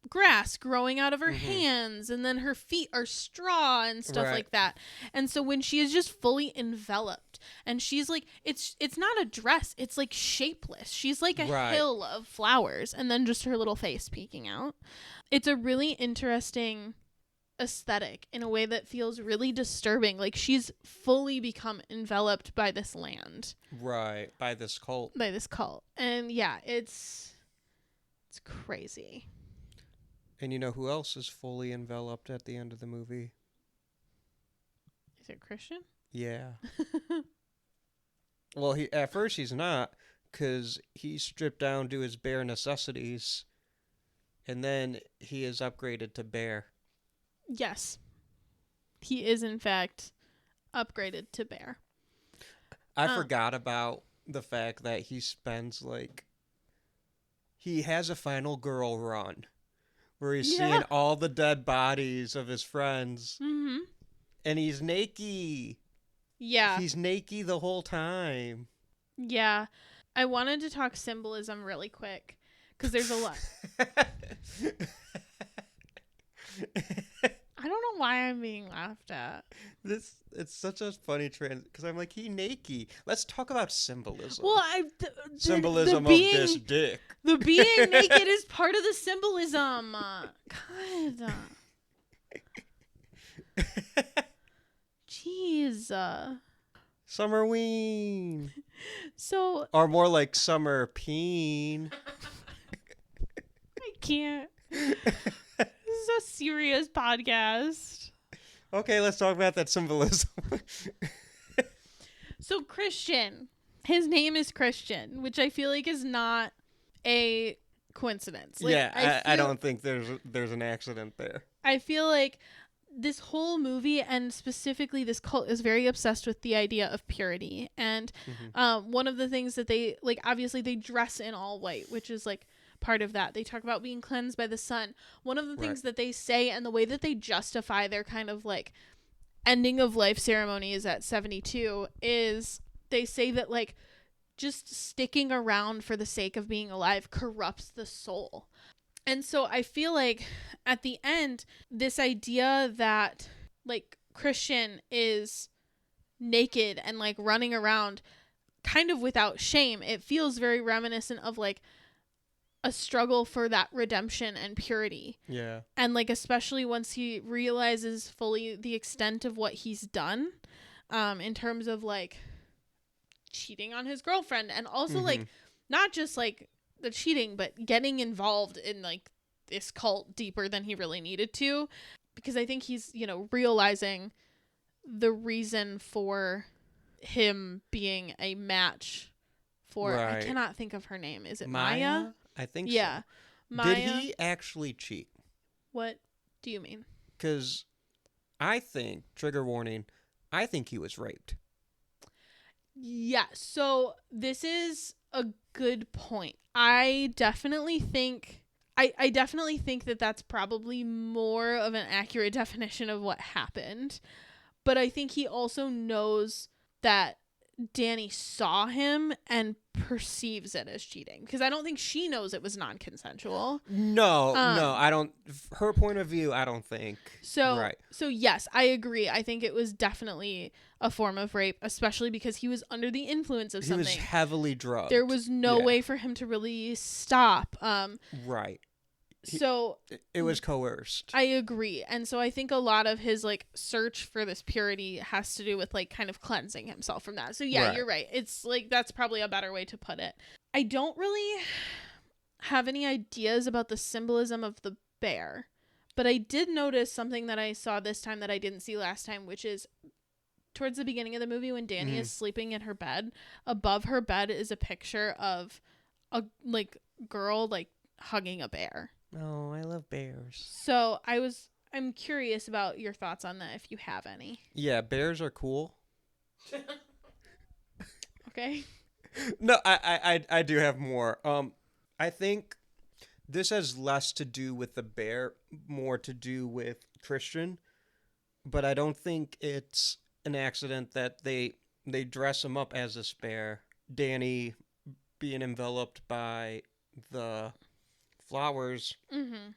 grass growing out of her hands, and then her feet are straw and stuff like that. And so when she is just fully enveloped, and she's like, it's not a dress, it's like shapeless. She's like a hill of flowers, and then just her little face peeking out. It's a really interesting aesthetic in a way that feels really disturbing. Like she's fully become enveloped by this land. Right. By this cult. And yeah, it's crazy. And you know who else is fully enveloped at the end of the movie? Is it Christian? Yeah. Well, at first he's not, because he stripped down to his bare necessities, and then he is upgraded to bear. Yes. He is, in fact, upgraded to bear. I forgot about the fact that he spends, like... He has a final girl run, where he's seeing all the dead bodies of his friends. Mm-hmm. And he's naked. Yeah. He's naked the whole time. Yeah. I wanted to talk symbolism really quick, because there's a lot. I don't know why I'm being laughed at. It's such a funny trend, because I'm like, he naked. Let's talk about symbolism. Well, symbolism of this dick. The being naked is part of the symbolism. God. Jeez. Summerween. So. Or more like summer peen. I can't. This is a serious podcast. Okay, let's talk about that symbolism. So Christian, his name is Christian, which I feel like is not a coincidence. Like, yeah, I don't think there's an accident there. I feel like this whole movie, and specifically this cult, is very obsessed with the idea of purity. And one of the things that they, like, obviously they dress in all white, which is like part of that. They talk about being cleansed by the sun. One of the things that they say, and the way that they justify their kind of like ending of life ceremonies at 72, is they say that like just sticking around for the sake of being alive corrupts the soul. And so I feel like at the end, this idea that like Christian is naked and like running around kind of without shame, it feels very reminiscent of like a struggle for that redemption and purity. Yeah. And like, especially once he realizes fully the extent of what he's done, in terms of like cheating on his girlfriend, and also like not just like the cheating, but getting involved in like this cult deeper than he really needed to, because I think he's, you know, realizing the reason for him being a match for, I cannot think of her name. Is it Maya? I think yeah. so. Maya. Did he actually cheat? What do you mean? Because I think, trigger warning, I think he was raped. Yeah, so this is a good point. I definitely think that that's probably more of an accurate definition of what happened. But I think he also knows that Danny saw him and perceives it as cheating, because I don't think she knows it was non-consensual. No, I don't. Her point of view, I don't think. So yes, I agree. I think it was definitely a form of rape, especially because he was under the influence of something. He was heavily drugged. There was no way for him to really stop. Right. So It was coerced. I agree. And so I think a lot of his like search for this purity has to do with like kind of cleansing himself from that. So yeah, Right. you're right. It's like that's probably a better way to put it. I don't really have any ideas about the symbolism of the bear, but I did notice something that I saw this time that I didn't see last time, which is towards the beginning of the movie when Danny is sleeping in her bed. Above her bed is a picture of a like girl like hugging a bear. Oh, I love bears. So I'm curious about your thoughts on that if you have any. Yeah, bears are cool. Okay. No, I do have more. I think this has less to do with the bear, more to do with Christian, but I don't think it's an accident that they dress him up as this bear. Danny being enveloped by the flowers. Mm-hmm.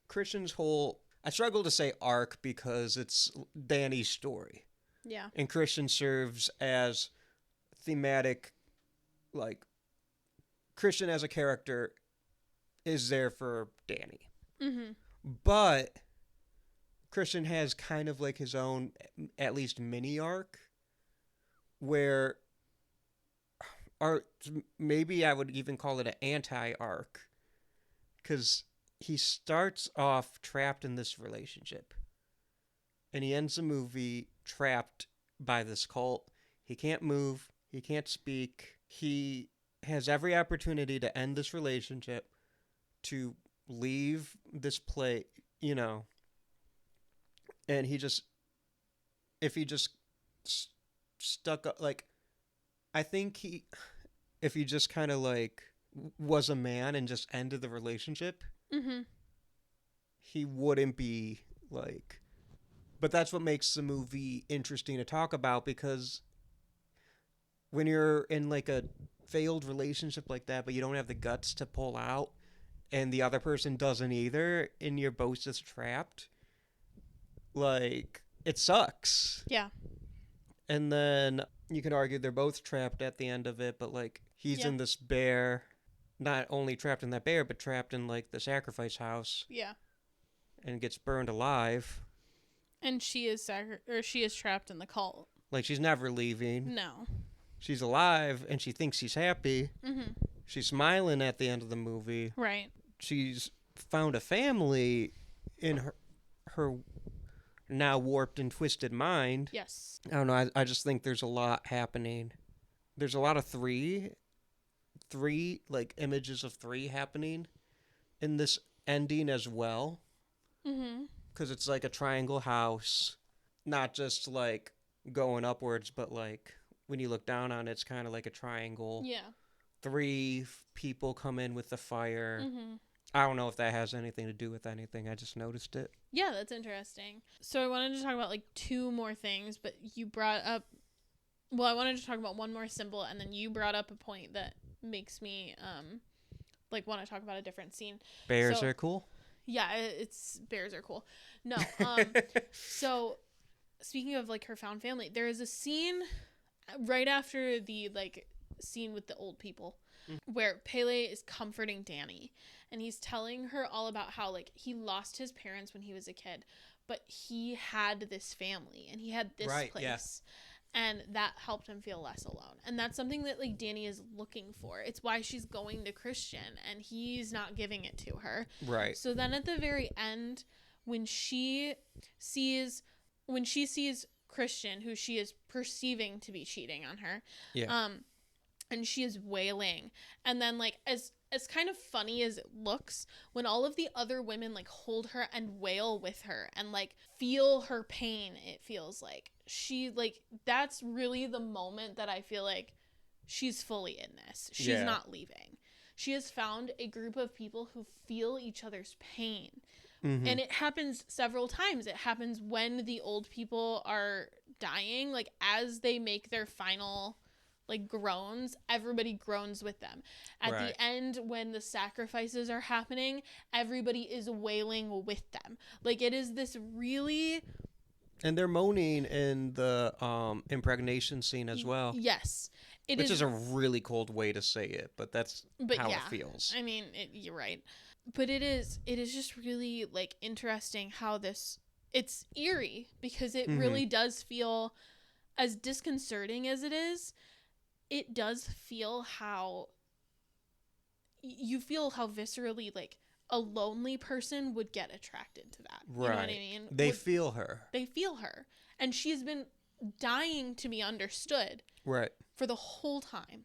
Christian's whole, I struggle to say arc because it's Danny's story. Yeah. And Christian serves as thematic, like, Christian as a character is there for Danny. Mm-hmm. But Christian has kind of like his own, at least mini arc, where, or maybe I would even call it an anti-arc, because he starts off trapped in this relationship, and he ends the movie trapped by this cult. He can't move, he can't speak, he has every opportunity to end this relationship, to leave this place, you know, and he just, if he just stuck up, like, I think if he just kind of like was a man and just ended the relationship, Mm-hmm. he wouldn't be like, but that's what makes the movie interesting to talk about, because when you're in like a failed relationship like that, but you don't have the guts to pull out, and the other person doesn't either, and you're both just trapped, like, it sucks. Yeah. And then you can argue they're both trapped at the end of it, but like, he's in this bear, not only trapped in that bear, but trapped in like the sacrifice house. Yeah. And gets burned alive. And she is trapped in the cult. Like, she's never leaving. No. She's alive, and she thinks she's happy. Mm-hmm. She's smiling at the end of the movie. Right. She's found a family in her now warped and twisted mind. Yes. I don't know. I just think there's a lot happening. There's a lot of three like images of three happening in this ending as well. Mm-hmm. Because it's like a triangle house, not just like going upwards, but like when you look down on it, it's kind of like a triangle. Yeah. Three people come in with the fire. Mm-hmm. I don't know if that has anything to do with anything. I just noticed it. Yeah, that's interesting. So I wanted to talk about like two more things, but you brought up, well, I wanted to talk about one more symbol, and then you brought up a point that makes me like want to talk about a different scene. Bears are cool. Yeah, it's bears are cool. No, so speaking of like her found family, there is a scene right after the like scene with the old people where Pele is comforting Danny, and he's telling her all about how like he lost his parents when he was a kid, but he had this family and he had this place. Yeah. And that helped him feel less alone. And that's something that like Danny is looking for. It's why she's going to Christian and he's not giving it to her. Right. So then at the very end, when she sees Christian, who she is perceiving to be cheating on her, and she is wailing, and then like as kind of funny as it looks, when all of the other women like hold her and wail with her and like feel her pain, it feels like she like that's really the moment that I feel like she's fully in this. She's not leaving. She has found a group of people who feel each other's pain. Mm-hmm. And it happens several times. It happens when the old people are dying, like as they make their final like groans, everybody groans with them. At the end, when the sacrifices are happening, everybody is wailing with them. Like it is this really, and they're moaning in the impregnation scene as well. Yes. Which is a really cold way to say it, but that's how it feels. I mean, you're right. But it is just really, like, interesting how it's eerie, because it really does feel, as disconcerting as it is, it does feel how, you feel how viscerally, like, a lonely person would get attracted to that. You know what I mean? They feel her. They feel her. And she's been dying to be understood. Right. For the whole time.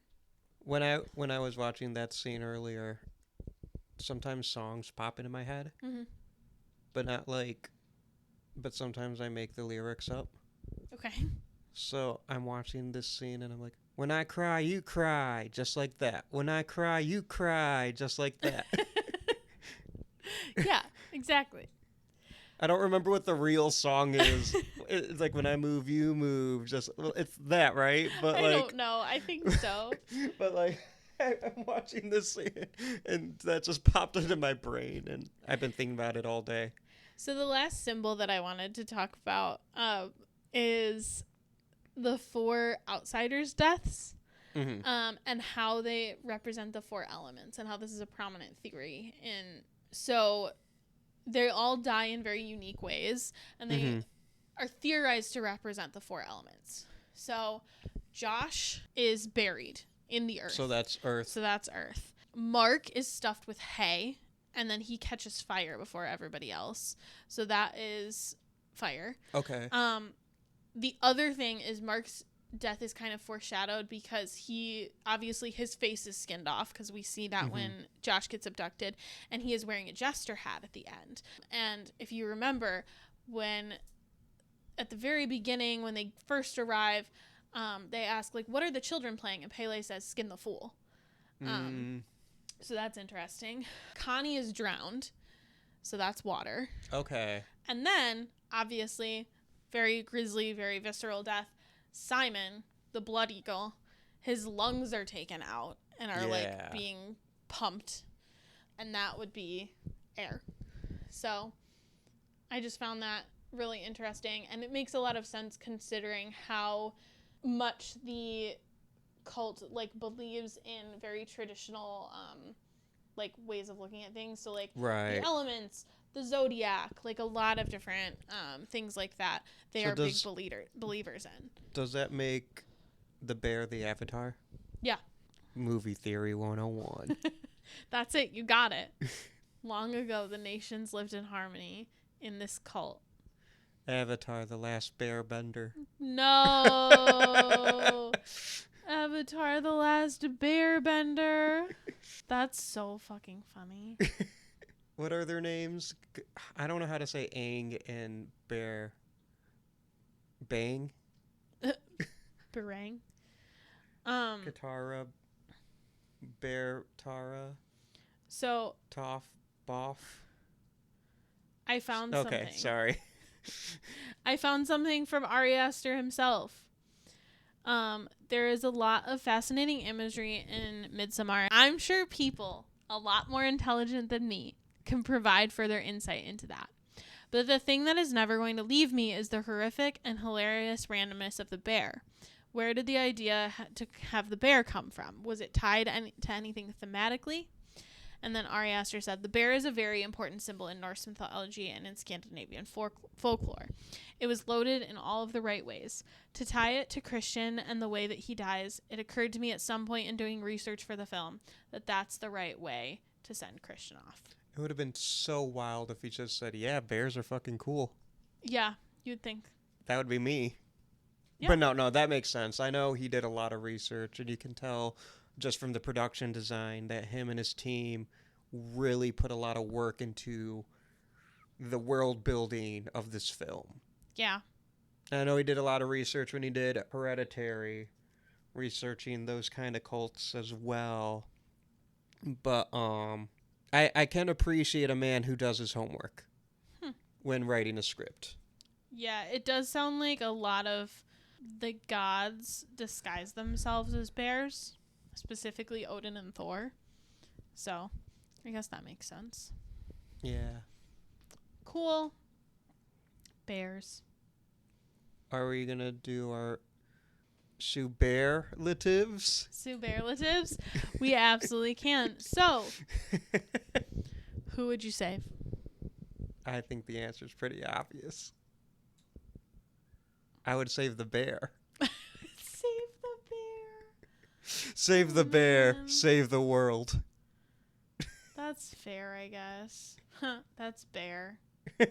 When I was watching that scene earlier, sometimes songs pop into my head. But not like, but sometimes I make the lyrics up. Okay. So I'm watching this scene and I'm like, when I cry, you cry, just like that. When I cry, you cry, just like that. Yeah, exactly. I don't remember what the real song is. It's like, when I move, you move. Just, well, it's that, right? But I don't know. I think so. But like, I'm watching this scene and that just popped into my brain, and I've been thinking about it all day. So the last symbol that I wanted to talk about is the 4 outsiders' deaths. And how they represent the 4 elements, and how this is a prominent theory. And so they all die in very unique ways, and they are theorized to represent the 4 elements. So Josh is buried in the earth. So that's Earth. Mark is stuffed with hay, and then he catches fire before everybody else. So that is fire. Okay. The other thing is Mark's death is kind of foreshadowed, because his face is skinned off, because we see that when Josh gets abducted, and he is wearing a jester hat at the end. And if you remember, when at the very beginning, when they first arrive, they ask, like, what are the children playing? And Pele says, Skin the Fool. So that's interesting. Connie is drowned, so that's water. Okay. And then, obviously, very grisly, very visceral death, Simon, the blood eagle, his lungs are taken out and are like being pumped, and that would be air. So I just found that really interesting, and it makes a lot of sense considering how much the cult like believes in very traditional like ways of looking at things. So like the elements, the zodiac, like a lot of different things like that. They are big believers in. Does that make the bear the avatar? Yeah. Movie theory 101. That's it. You got it. Long ago, the nations lived in harmony in this cult. Avatar, the last bear bender. No. Avatar, the last bear bender. That's so fucking funny. What are their names? I don't know how to say Aang and bear. Bang? Barang. Katara. Bear Tara. So. Toph. Boff. I found something. Okay, sorry. I found something from Ari Aster himself. There is a lot of fascinating imagery in Midsommar. I'm sure people a lot more intelligent than me can provide further insight into that. But the thing that is never going to leave me is the horrific and hilarious randomness of the bear. Where did the idea to have the bear come from? Was it tied to anything thematically? And then Ari Aster said, the bear is a very important symbol in Norse mythology and in Scandinavian folklore. It was loaded in all of the right ways. To tie it to Christian and the way that he dies, it occurred to me at some point in doing research for the film that that's the right way to send Christian off. It would have been so wild if he just said, yeah, bears are fucking cool. Yeah, you'd think. That would be me. Yeah. But no, that makes sense. I know he did a lot of research, and you can tell just from the production design that him and his team really put a lot of work into the world building of this film. Yeah. I know he did a lot of research when he did Hereditary, researching those kind of cults as well. But I can appreciate a man who does his homework when writing a script. Yeah, it does sound like a lot of the gods disguise themselves as bears, specifically Odin and Thor. So, I guess that makes sense. Yeah. superlatives. Superlatives? We absolutely can. So, who would you save? I think the answer is pretty obvious. I would save the bear. Save the bear. Save the bear. Man. Save the world. That's fair, I guess. That's bear. You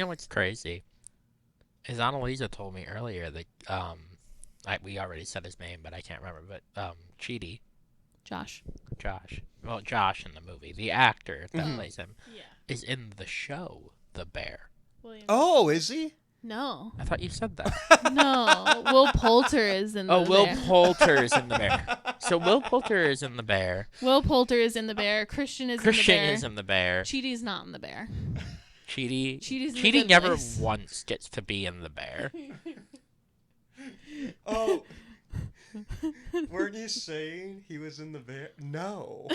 know what's crazy? Is Anneliese told me earlier that we already said his name, but I can't remember. But Chidi, Josh. Josh. Well, Josh in the movie, the actor that plays him, Yeah. is in the show The Bear. William. Oh, is he? No. I thought you said that. No. Will Poulter is in the Oh, Will bear. Poulter is in The Bear. So Will Poulter is in The Bear. Will Poulter is in the bear. Christian is in the bear. is in The Bear. Cheaty's not in the bear. Chidi Cheaty's in the Chidi good never place. once gets to be in The Bear. Oh. Weren't you saying he was in the bear? No.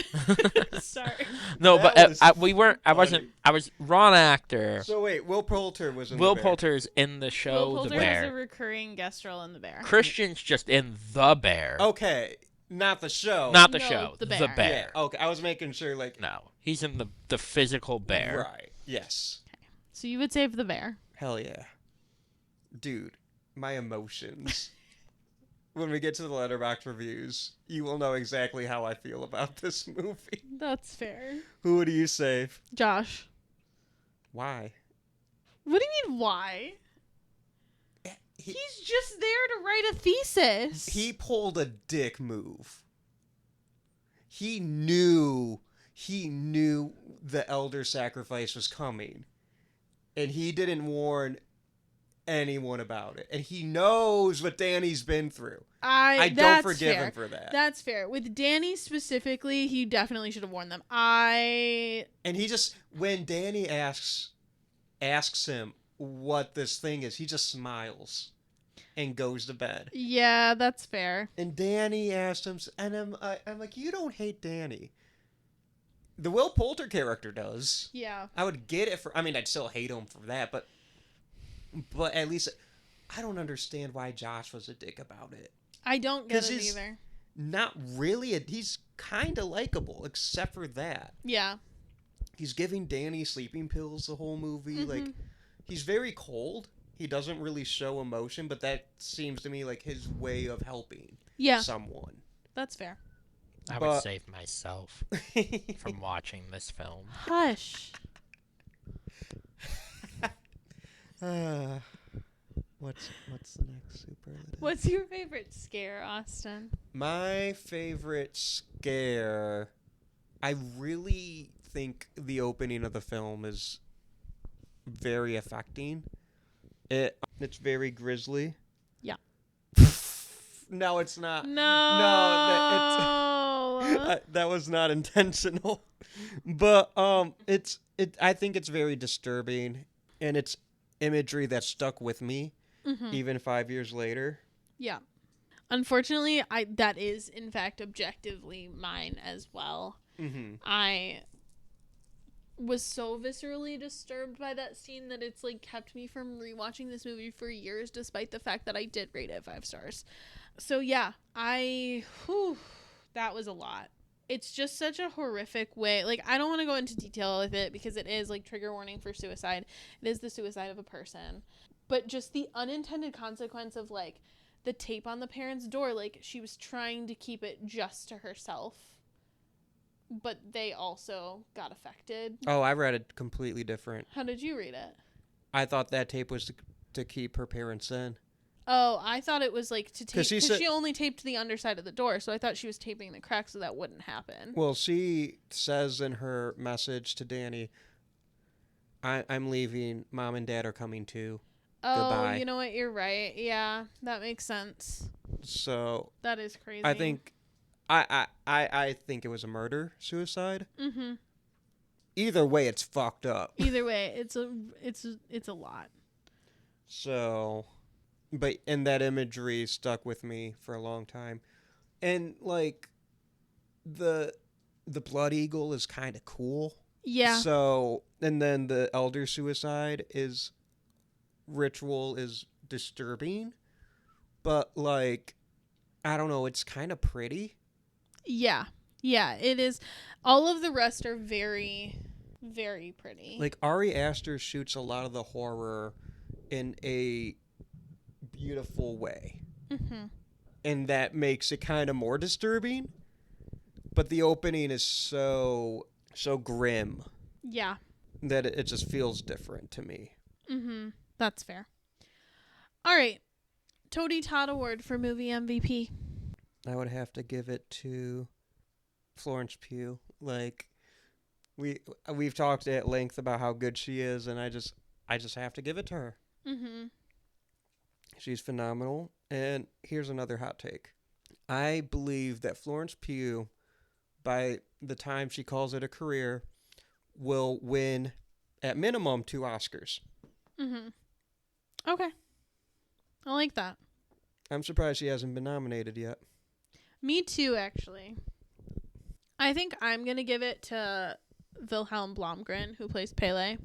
Sorry. No, That but was we weren't. I wasn't. I was wrong actor. So wait, Will Poulter was in Will the bear. Poulter's in the show Will The Poulter has a Bear. recurring guest role in the bear. Christian's just in The Bear. Okay, not the show. Not the No, show. The The Bear. Bear. Yeah, okay, I was making sure, like... No, he's in the physical bear. Right, yes. So you would save the bear. Hell yeah. Dude, my emotions. When we get to the Letterboxd reviews, you will know exactly how I feel about this movie. That's fair. Who would you save? Josh. Why? What do you mean, why? He's just there to write a thesis. He pulled a dick move. He knew the elder sacrifice was coming. And he didn't warn anyone about it. And he knows what Danny's been through. I don't that's forgive fair. him for that. That's fair. With Danny specifically, he definitely should have warned them. And he just, when Danny asks him what this thing is, he just smiles and goes to bed. Yeah, that's fair. And Danny asked him, and I'm like, you don't hate Danny. The Will Poulter character does. Yeah. I would get it for, I mean, I'd still hate him for that, but at least I don't understand why Josh was a dick about it. I don't get 'Cause it he's either. Not really. He's kind of likable, except for that. Yeah. He's giving Danny sleeping pills the whole movie. Mm-hmm. Like, he's very cold. He doesn't really show emotion, but that seems to me like his way of helping Yeah, someone. that's fair. I would save myself from watching this film. Hush. What's the next superlative? What's your favorite scare, Austin? My favorite scare, I really think the opening of the film is very affecting. It's very grisly. Yeah. No, it's not. No. That was not intentional. But I think it's very disturbing, and it's imagery that stuck with me even 5 years later. Yeah. Unfortunately, that is in fact objectively mine as well. Mm-hmm. I was so viscerally disturbed by that scene that it's like kept me from rewatching this movie for years, despite the fact that I did rate it 5 stars. So yeah, that was a lot. It's just such a horrific way. Like, I don't want to go into detail with it because it is like trigger warning for suicide. It is the suicide of a person. But just the unintended consequence of like the tape on the parents' door, like she was trying to keep it just to herself, but they also got affected. Oh, I read it completely different. How did you read it? I thought that tape was to keep her parents in. Oh, I thought it was like to tape, 'Cause because she only taped the underside of the door, so I thought she was taping the crack so that wouldn't happen. Well, she says in her message to Danny, I'm leaving. Mom and Dad are coming too. Oh, Goodbye. you know what? You're right. Yeah, that makes sense. So That is crazy. I think I think it was a murder suicide. Mm-hmm. Either way, it's fucked up. Either way, it's a lot. So, and that imagery stuck with me for a long time. And like the blood eagle is kind of cool. Yeah. So, and then the elder suicide ritual is disturbing. but like, I don't know, it's kind of pretty. Yeah. Yeah, it is. All of the rest are very, very pretty. Like, Ari Aster shoots a lot of the horror in a beautiful way. Mm-hmm. And that makes it kind of more disturbing. But the opening is so grim Yeah. that it just feels different to me. Mm-hmm. That's fair. All right. Toady Todd Award for movie MVP. I would have to give it to Florence Pugh. Like, we've talked at length about how good she is, and I just have to give it to her. Mm-hmm. She's phenomenal. And here's another hot take. I believe that Florence Pugh, by the time she calls it a career, will win at minimum 2 Oscars. Mm-hmm. Okay. I like that. I'm surprised she hasn't been nominated yet. Me too, actually. I think I'm going to give it to Wilhelm Blomgren, who plays Pele.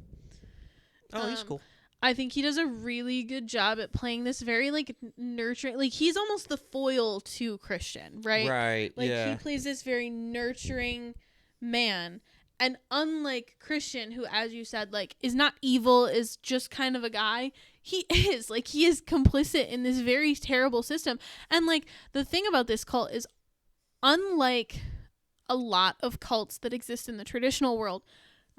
Oh, he's cool. I think he does a really good job at playing this very, like, nurturing. Like, he's almost the foil to Christian, right? Right, like, yeah. he plays this very nurturing man. And unlike Christian, who, as you said, like, is not evil, is just kind of a guy, he is. Like, he is complicit in this very terrible system. And, like, the thing about this cult is, unlike a lot of cults that exist in the traditional world,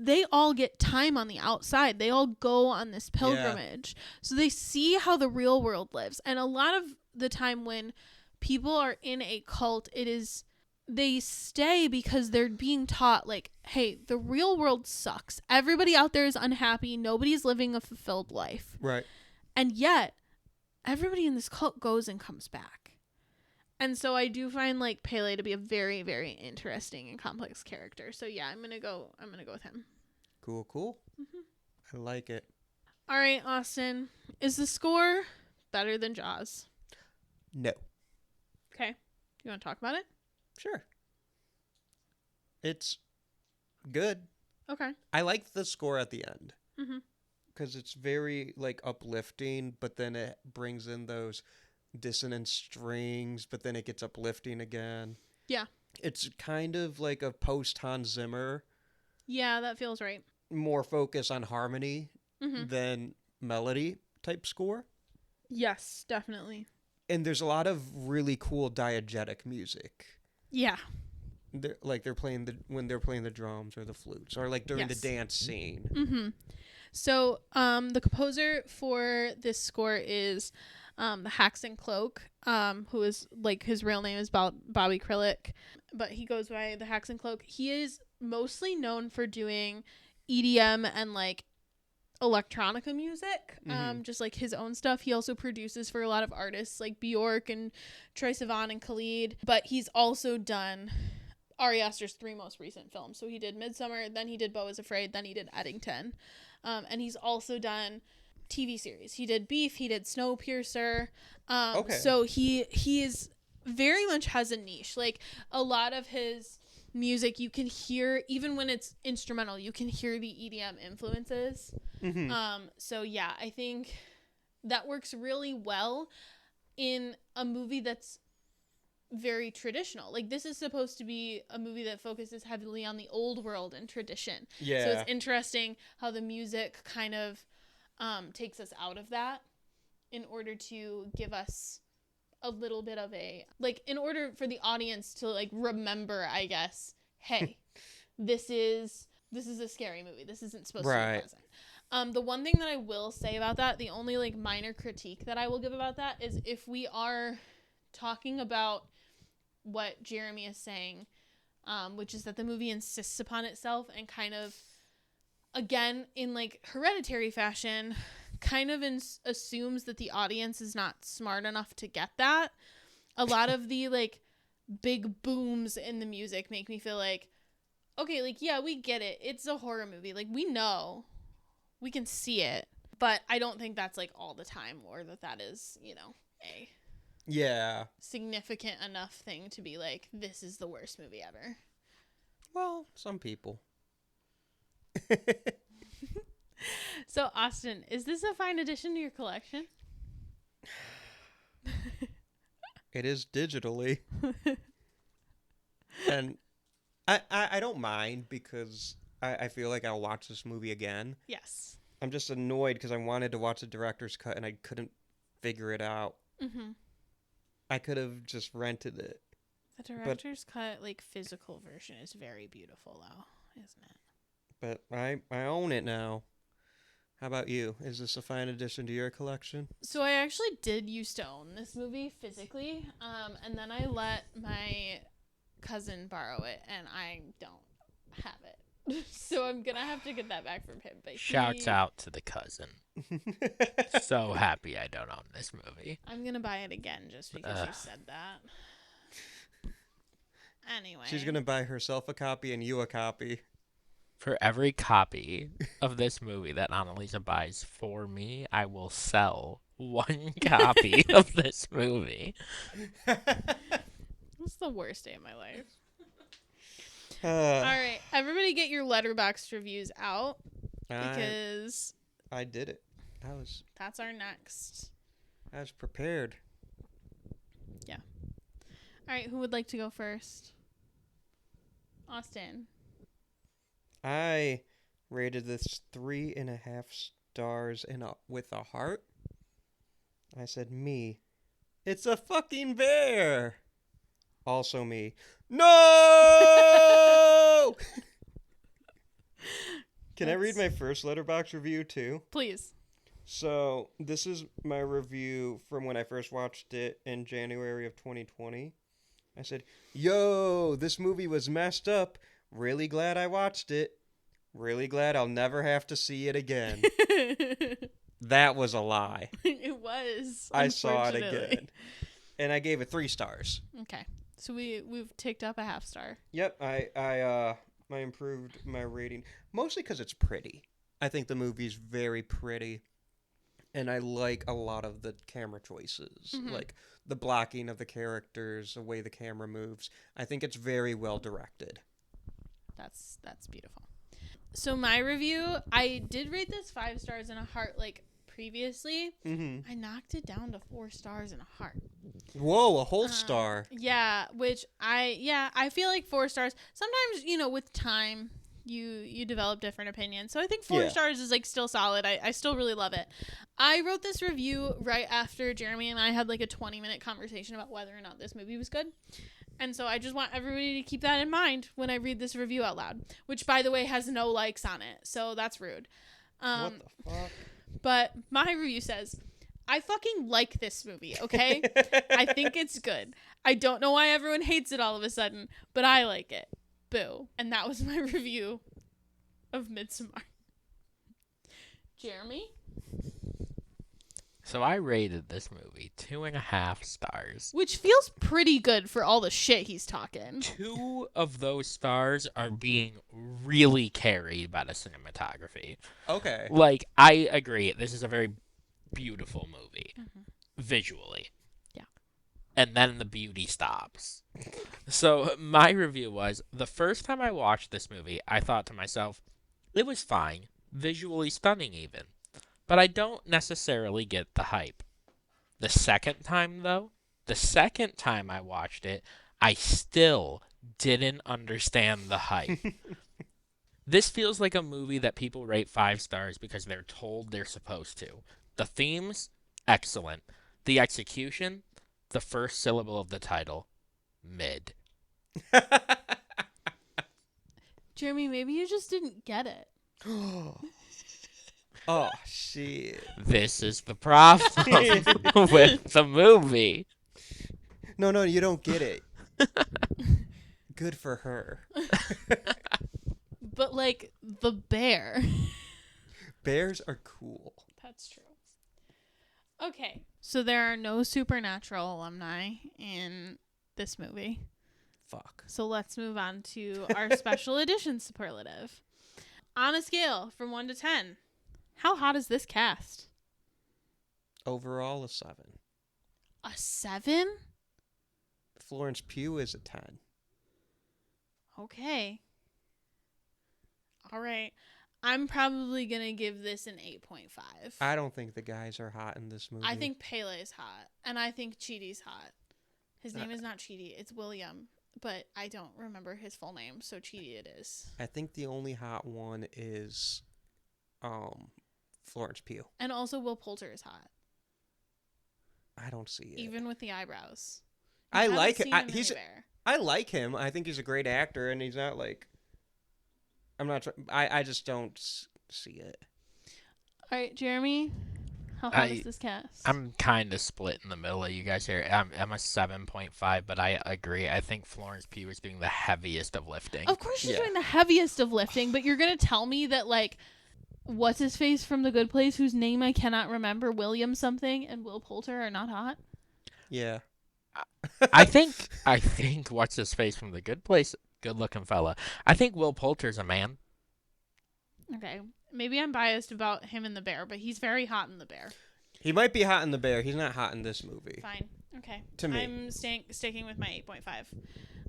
they all get time on the outside. They all go on this pilgrimage. Yeah. So they see how the real world lives. And a lot of the time when people are in a cult, it is, they stay because they're being taught, like, hey, the real world sucks. Everybody out there is unhappy. Nobody's living a fulfilled life. Right. And yet, everybody in this cult goes and comes back. And so I do find, like, Pele to be a very, very interesting and complex character. So yeah, I'm gonna go with him. Cool. Mm-hmm. I like it. All right, Austin, is the score better than Jaws? No. Okay, you want to talk about it? Sure. It's good. Okay. I like the score at the end. Mm-hmm. Because it's very, like, uplifting, but then it brings in those dissonant strings, but then it gets uplifting again. Yeah. It's kind of like a post Hans Zimmer. Yeah, that feels right. More focus on harmony than melody type score. Yes, definitely. And there's a lot of really cool diegetic music. Yeah. They're playing when they're playing the drums or the flutes, or like during the dance scene. Mm-hmm. So the composer for this score is the Haxon Cloak, who is, like, his real name is Bobby Krilic, but he goes by the Haxon Cloak. He is mostly known for doing EDM and, like, electronica music, just like his own stuff. He also produces for a lot of artists like Bjork and Troye Sivan and Khalid, but he's also done Ari Aster's 3 most recent films. So he did Midsommar, then he did Beau is Afraid, then he did Eddington, and he's also done TV series. He did Beef, he did Snowpiercer. Okay. So he is very much has a niche. Like, a lot of his music, you can hear, even when it's instrumental, you can hear the EDM influences. Mm-hmm. So yeah, I think that works really well in a movie that's very traditional. Like, this is supposed to be a movie that focuses heavily on the old world and tradition. Yeah. So it's interesting how the music kind of takes us out of that in order to give us a little bit of a, like, in order for the audience to, like, remember, I guess, hey, this is a scary movie. This isn't supposed to be pleasant. The one thing that I will say about that, the only, like, minor critique that I will give about that is, if we are talking about what Jeremy is saying, which is that the movie insists upon itself and kind of, again, in, like, Hereditary fashion, kind of assumes that the audience is not smart enough to get that. A lot of the, like, big booms in the music make me feel like, okay, like, yeah, we get it. It's a horror movie. Like, we know. We can see it. But I don't think that's, like, all the time, or that is, you know, a significant enough thing to be like, this is the worst movie ever. Well, some people. So, Austin, is this a fine addition to your collection? It is digitally. And I don't mind because I feel like I'll watch this movie again. Yes. I'm just annoyed because I wanted to watch the director's cut and I couldn't figure it out. Mm-hmm. I could have just rented it. The director's cut, like, physical version is very beautiful, though, isn't it? But I own it now. How about you? Is this a fine addition to your collection? So I actually did used to own this movie physically, and then I let my cousin borrow it, and I don't have it. So I'm gonna have to get that back from him. But Shouts out to the cousin. So happy I don't own this movie. I'm gonna buy it again just because you said that. Anyway. She's going to buy herself a copy and you a copy. For every copy of this movie that Anneliese buys for me, I will sell one copy of this movie. It's the worst day of my life. All right, everybody get your Letterboxd reviews out because I did it. That's our next. I was prepared. Yeah. All right, who would like to go first? Austin. I rated this 3.5 stars with a heart. I said, me. It's a fucking bear. Also me. No! Can I read my first Letterboxd review too? Please. So, this is my review from when I first watched it in January of 2020. I said, yo, this movie was messed up. Really glad I watched it. Really glad I'll never have to see it again. That was a lie. It was. I saw it again. And I gave it 3 stars. Okay. So we've ticked up a half star. Yep, I improved my rating. Mostly because it's pretty. I think the movie's very pretty. And I like a lot of the camera choices. Mm-hmm. Like the blocking of the characters, the way the camera moves. I think it's very well directed. That's beautiful. So my review, I did rate this 5 stars and a heart like previously. Mm-hmm. I knocked it down to 4 stars and a heart. Whoa, a whole star. Yeah, which I feel like 4 stars. Sometimes, with time you develop different opinions. So I think 4 stars is like still solid. I still really love it. I wrote this review right after Jeremy and I had like a 20-minute conversation about whether or not this movie was good. And so I just want everybody to keep that in mind when I read this review out loud, which, by the way, has no likes on it. So that's rude. What the fuck? But my review says, I fucking like this movie, okay? I think it's good. I don't know why everyone hates it all of a sudden, but I like it. Boo. And that was my review of Midsommar. Jeremy? So I rated this movie 2.5 stars. Which feels pretty good for all the shit he's talking. 2 of those stars are being really carried by the cinematography. Okay. Like, I agree. This is a very beautiful movie. Mm-hmm. Visually. Yeah. And then the beauty stops. So my review was, the first time I watched this movie, I thought to myself, it was fine. Visually stunning even. But I don't necessarily get the hype. The second time I watched it, I still didn't understand the hype. This feels like a movie that people rate 5 stars because they're told they're supposed to. The themes, excellent. The execution, the first syllable of the title, mid. Jeremy, maybe you just didn't get it. Oh, shit. This is the problem with the movie. No, you don't get it. Good for her. But, like, the bear. Bears are cool. That's true. Okay, so there are no supernatural alumni in this movie. Fuck. So let's move on to our special edition superlative. On a scale from 1 to 10, how hot is this cast? Overall, a 7. A 7? Florence Pugh is a 10. Okay. All right. I'm probably going to give this an 8.5. I don't think the guys are hot in this movie. I think Pele's hot. And I think Chidi's hot. His name is not Chidi. It's William, but I don't remember his full name, so Chidi it is. I think the only hot one is Florence Pugh. And also Will Poulter is hot. I don't see it. Even with the eyebrows. I like him. I like him. I think he's a great actor, and he's not like. I'm not. I just don't see it. All right, Jeremy. How hot is this cast? I'm kind of split in the middle of you guys here. I'm a 7.5, but I agree. I think Florence Pugh is doing the heaviest of lifting. Of course she's doing the heaviest of lifting, but you're going to tell me that, like, what's his face from The Good Place, whose name I cannot remember, William something, and Will Poulter are not hot? Yeah. I think what's his face from The Good Place, good looking fella. I think Will Poulter's a man. Okay. Maybe I'm biased about him in The Bear, but he's very hot in The Bear. He might be hot in The Bear. He's not hot in this movie. Fine. Okay. To me. I'm sticking with my 8.5.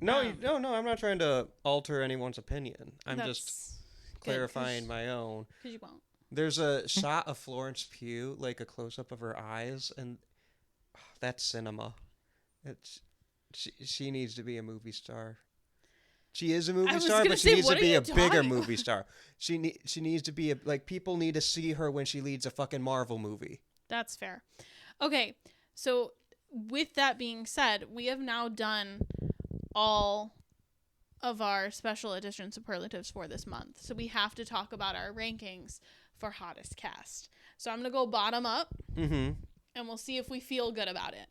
No, no, I'm not trying to alter anyone's opinion. I'm just clarifying my own. Because you won't. There's a shot of Florence Pugh, like a close-up of her eyes, and that's cinema. She needs to be a movie star. She is a movie star, but she needs to be a bigger movie star. She needs to be people need to see her when she leads a fucking Marvel movie. That's fair. Okay, so with that being said, we have now done all of our special edition superlatives for this month. So we have to talk about our rankings for hottest cast. So I'm going to go bottom up, and we'll see if we feel good about it.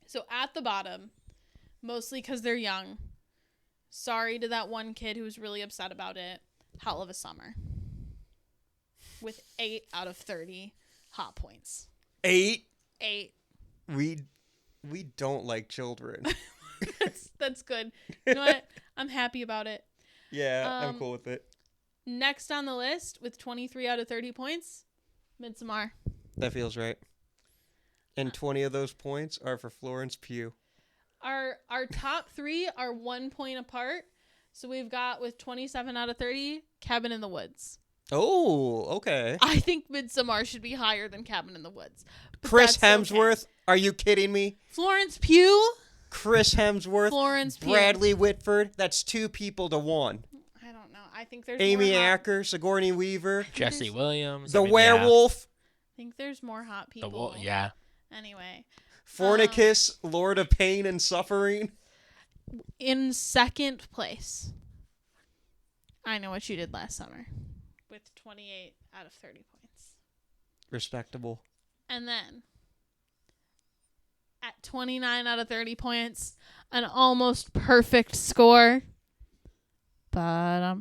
So at the bottom, mostly because they're young, sorry to that one kid who was really upset about it, Hell of a Summer. With 8 out of 30 hot points. 8? 8. We don't like children. That's good. You know what? I'm happy about it. Yeah, I'm cool with it. Next on the list with 23 out of 30 points, Midsommar. That feels right. And 20 of those points are for Florence Pugh. Our top 3 are 1 point apart. So we've got, with 27 out of 30, Cabin in the Woods. Oh, okay. I think Midsommar should be higher than Cabin in the Woods. Chris Hemsworth? Okay. Are you kidding me? Florence Pugh? Chris Hemsworth? Florence Pugh. Bradley Whitford? That's 2 people to 1. I don't know. I think there's Amy more Acker, Sigourney Weaver. Jesse Williams. The Werewolf. I think there's more hot people. Yeah. Anyway. Fornicus, Lord of Pain and Suffering. In second place, I Know What You Did Last Summer. With 28 out of 30 points. Respectable. And then, at 29 out of 30 points, an almost perfect score. But,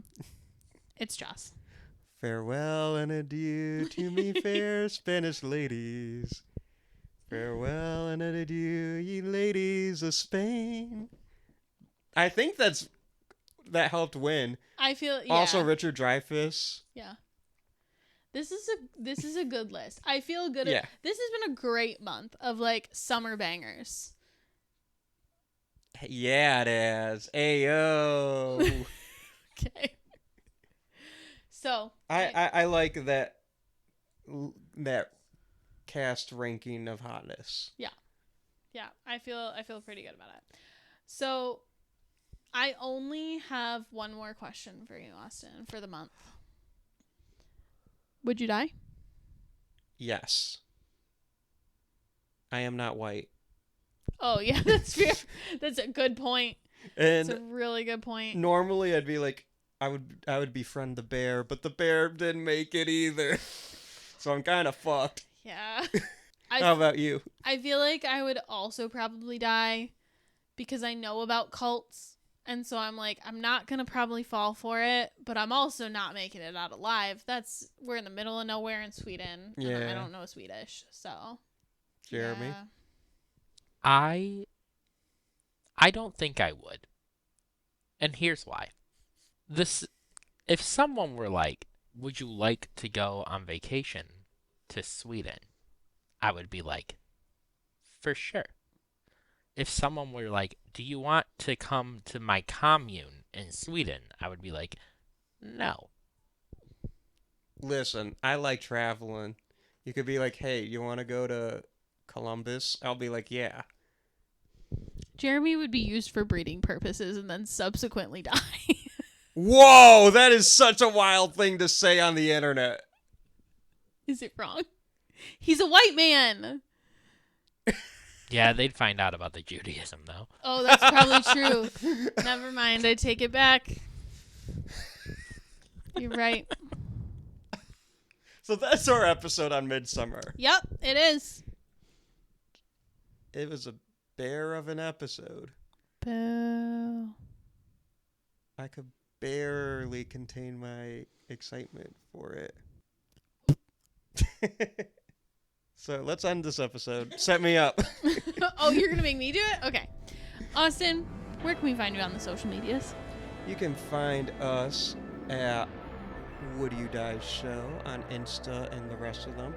it's Jaws. Farewell and adieu to me fair Spanish ladies. Farewell and adieu, ye ladies of Spain. I think that helped win. I feel, yeah. Also Richard Dreyfuss. Yeah. This is a good list. I feel good. Yeah. This has been a great month of summer bangers. Yeah, it is. Ayo. Okay. So I like that cast ranking of hotness. Yeah. Yeah, I feel pretty good about it. So I only have one more question for you, Austin, for the month. Would you die? Yes. I am not white. Oh, yeah, that's fair. That's a good point. And that's a really good point. Normally I'd be like, I would befriend the bear, but the bear didn't make it either. So I'm kind of fucked. Yeah. How about you? I feel like I would also probably die because I know about cults. And so I'm like, I'm not going to probably fall for it, but I'm also not making it out alive. We're in the middle of nowhere in Sweden. Yeah. And I don't know Swedish, so. Jeremy? Yeah. I don't think I would. And here's why. If someone were like, would you like to go on vacation to Sweden? I would be like, for sure. If someone were like, do you want to come to my commune in Sweden? I would be like, no. Listen, I like traveling. You could be like, hey, you want to go to Columbus? I'll be like, yeah. Jeremy would be used for breeding purposes and then subsequently die. Whoa, that is such a wild thing to say on the internet. Is it wrong? He's a white man. Yeah, they'd find out about the Judaism, though. Oh, that's probably true. Never mind. I take it back. You're right. So that's our episode on Midsommar. Yep, it is. It was a bear of an episode. Boo. I could barely contain my excitement for it. So let's end this episode. Set me up. Oh, you're going to make me do it? Okay. Austin, where can we find you on the social medias? You can find us at Would You Die Show on Insta and the rest of them.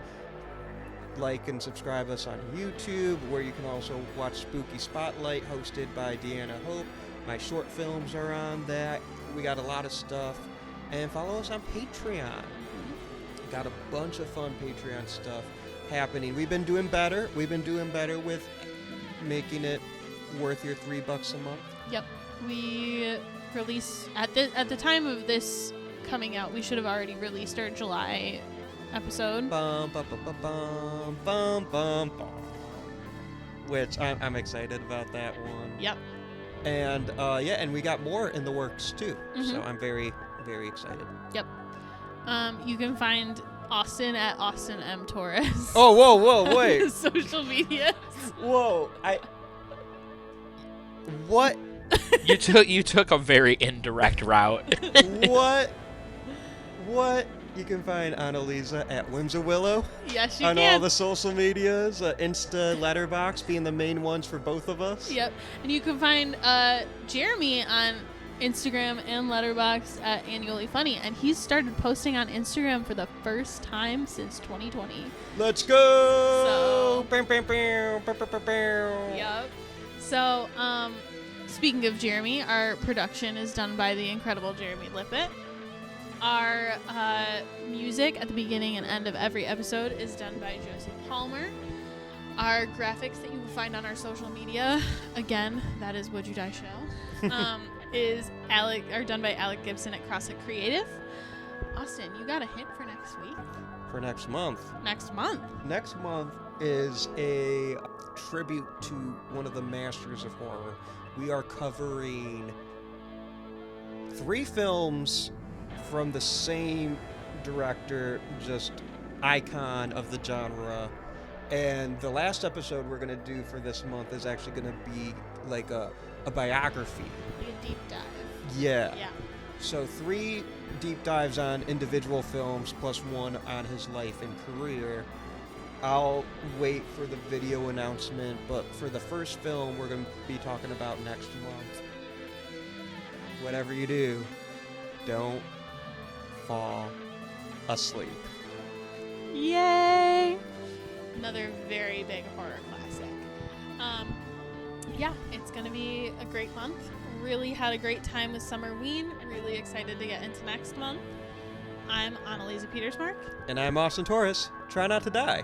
Like and subscribe us on YouTube, where you can also watch Spooky Spotlight, hosted by Deanna Hope. My short films are on that. We got a lot of stuff. And follow us on Patreon. Got a bunch of fun Patreon stuff happening. We've been doing better. We've been doing better with making it worth your $3 a month. Yep. We release at the time of this coming out, we should have already released our July episode. Bum, bum, bum, bum, bum, bum, bum. Which I'm excited about that one. Yep. And and we got more in the works too. Mm-hmm. So I'm very, very excited. Yep. You can find Austin at Austin M. Torres. Oh, whoa, wait. Social media. Whoa, what? You took a very indirect route. What? You can find Anneliese at Whimsawillow Yes, you on can. all the social medias, Insta, Letterboxd being the main ones for both of us. Yep. And you can find Jeremy on Instagram and Letterboxd at Annually Funny, and he's started posting on Instagram for the first time since 2020. Let's go! So- Bam, bam, bam, bam, bam, bam, bam. Yep. So, speaking of Jeremy, our production is done by the incredible Jeremy Lippitt. Our music at the beginning and end of every episode is done by Josie Palmer. Our graphics that you will find on our social media, again, that is Would You Die Show, are done by Alec Gibson at Crosshook Creative. Austin, you got a hint for next week? For next month. Next month. Next month is a tribute to one of the masters of horror. We are covering 3 films from the same director, just icon of the genre. And the last episode we're going to do for this month is actually going to be like a biography. Like a deep dive. Yeah. Yeah. So 3 deep dives on individual films plus 1 on his life and career. I'll wait for the video announcement, but for the first film we're going to be talking about next month. Whatever you do, don't fall asleep. Yay! Another very big horror classic. Yeah, it's gonna be a great month. Really had a great time with Summerween. Really excited to get into next month. I'm Anneliese Petersmark. And I'm Austin Torres. Try not to die.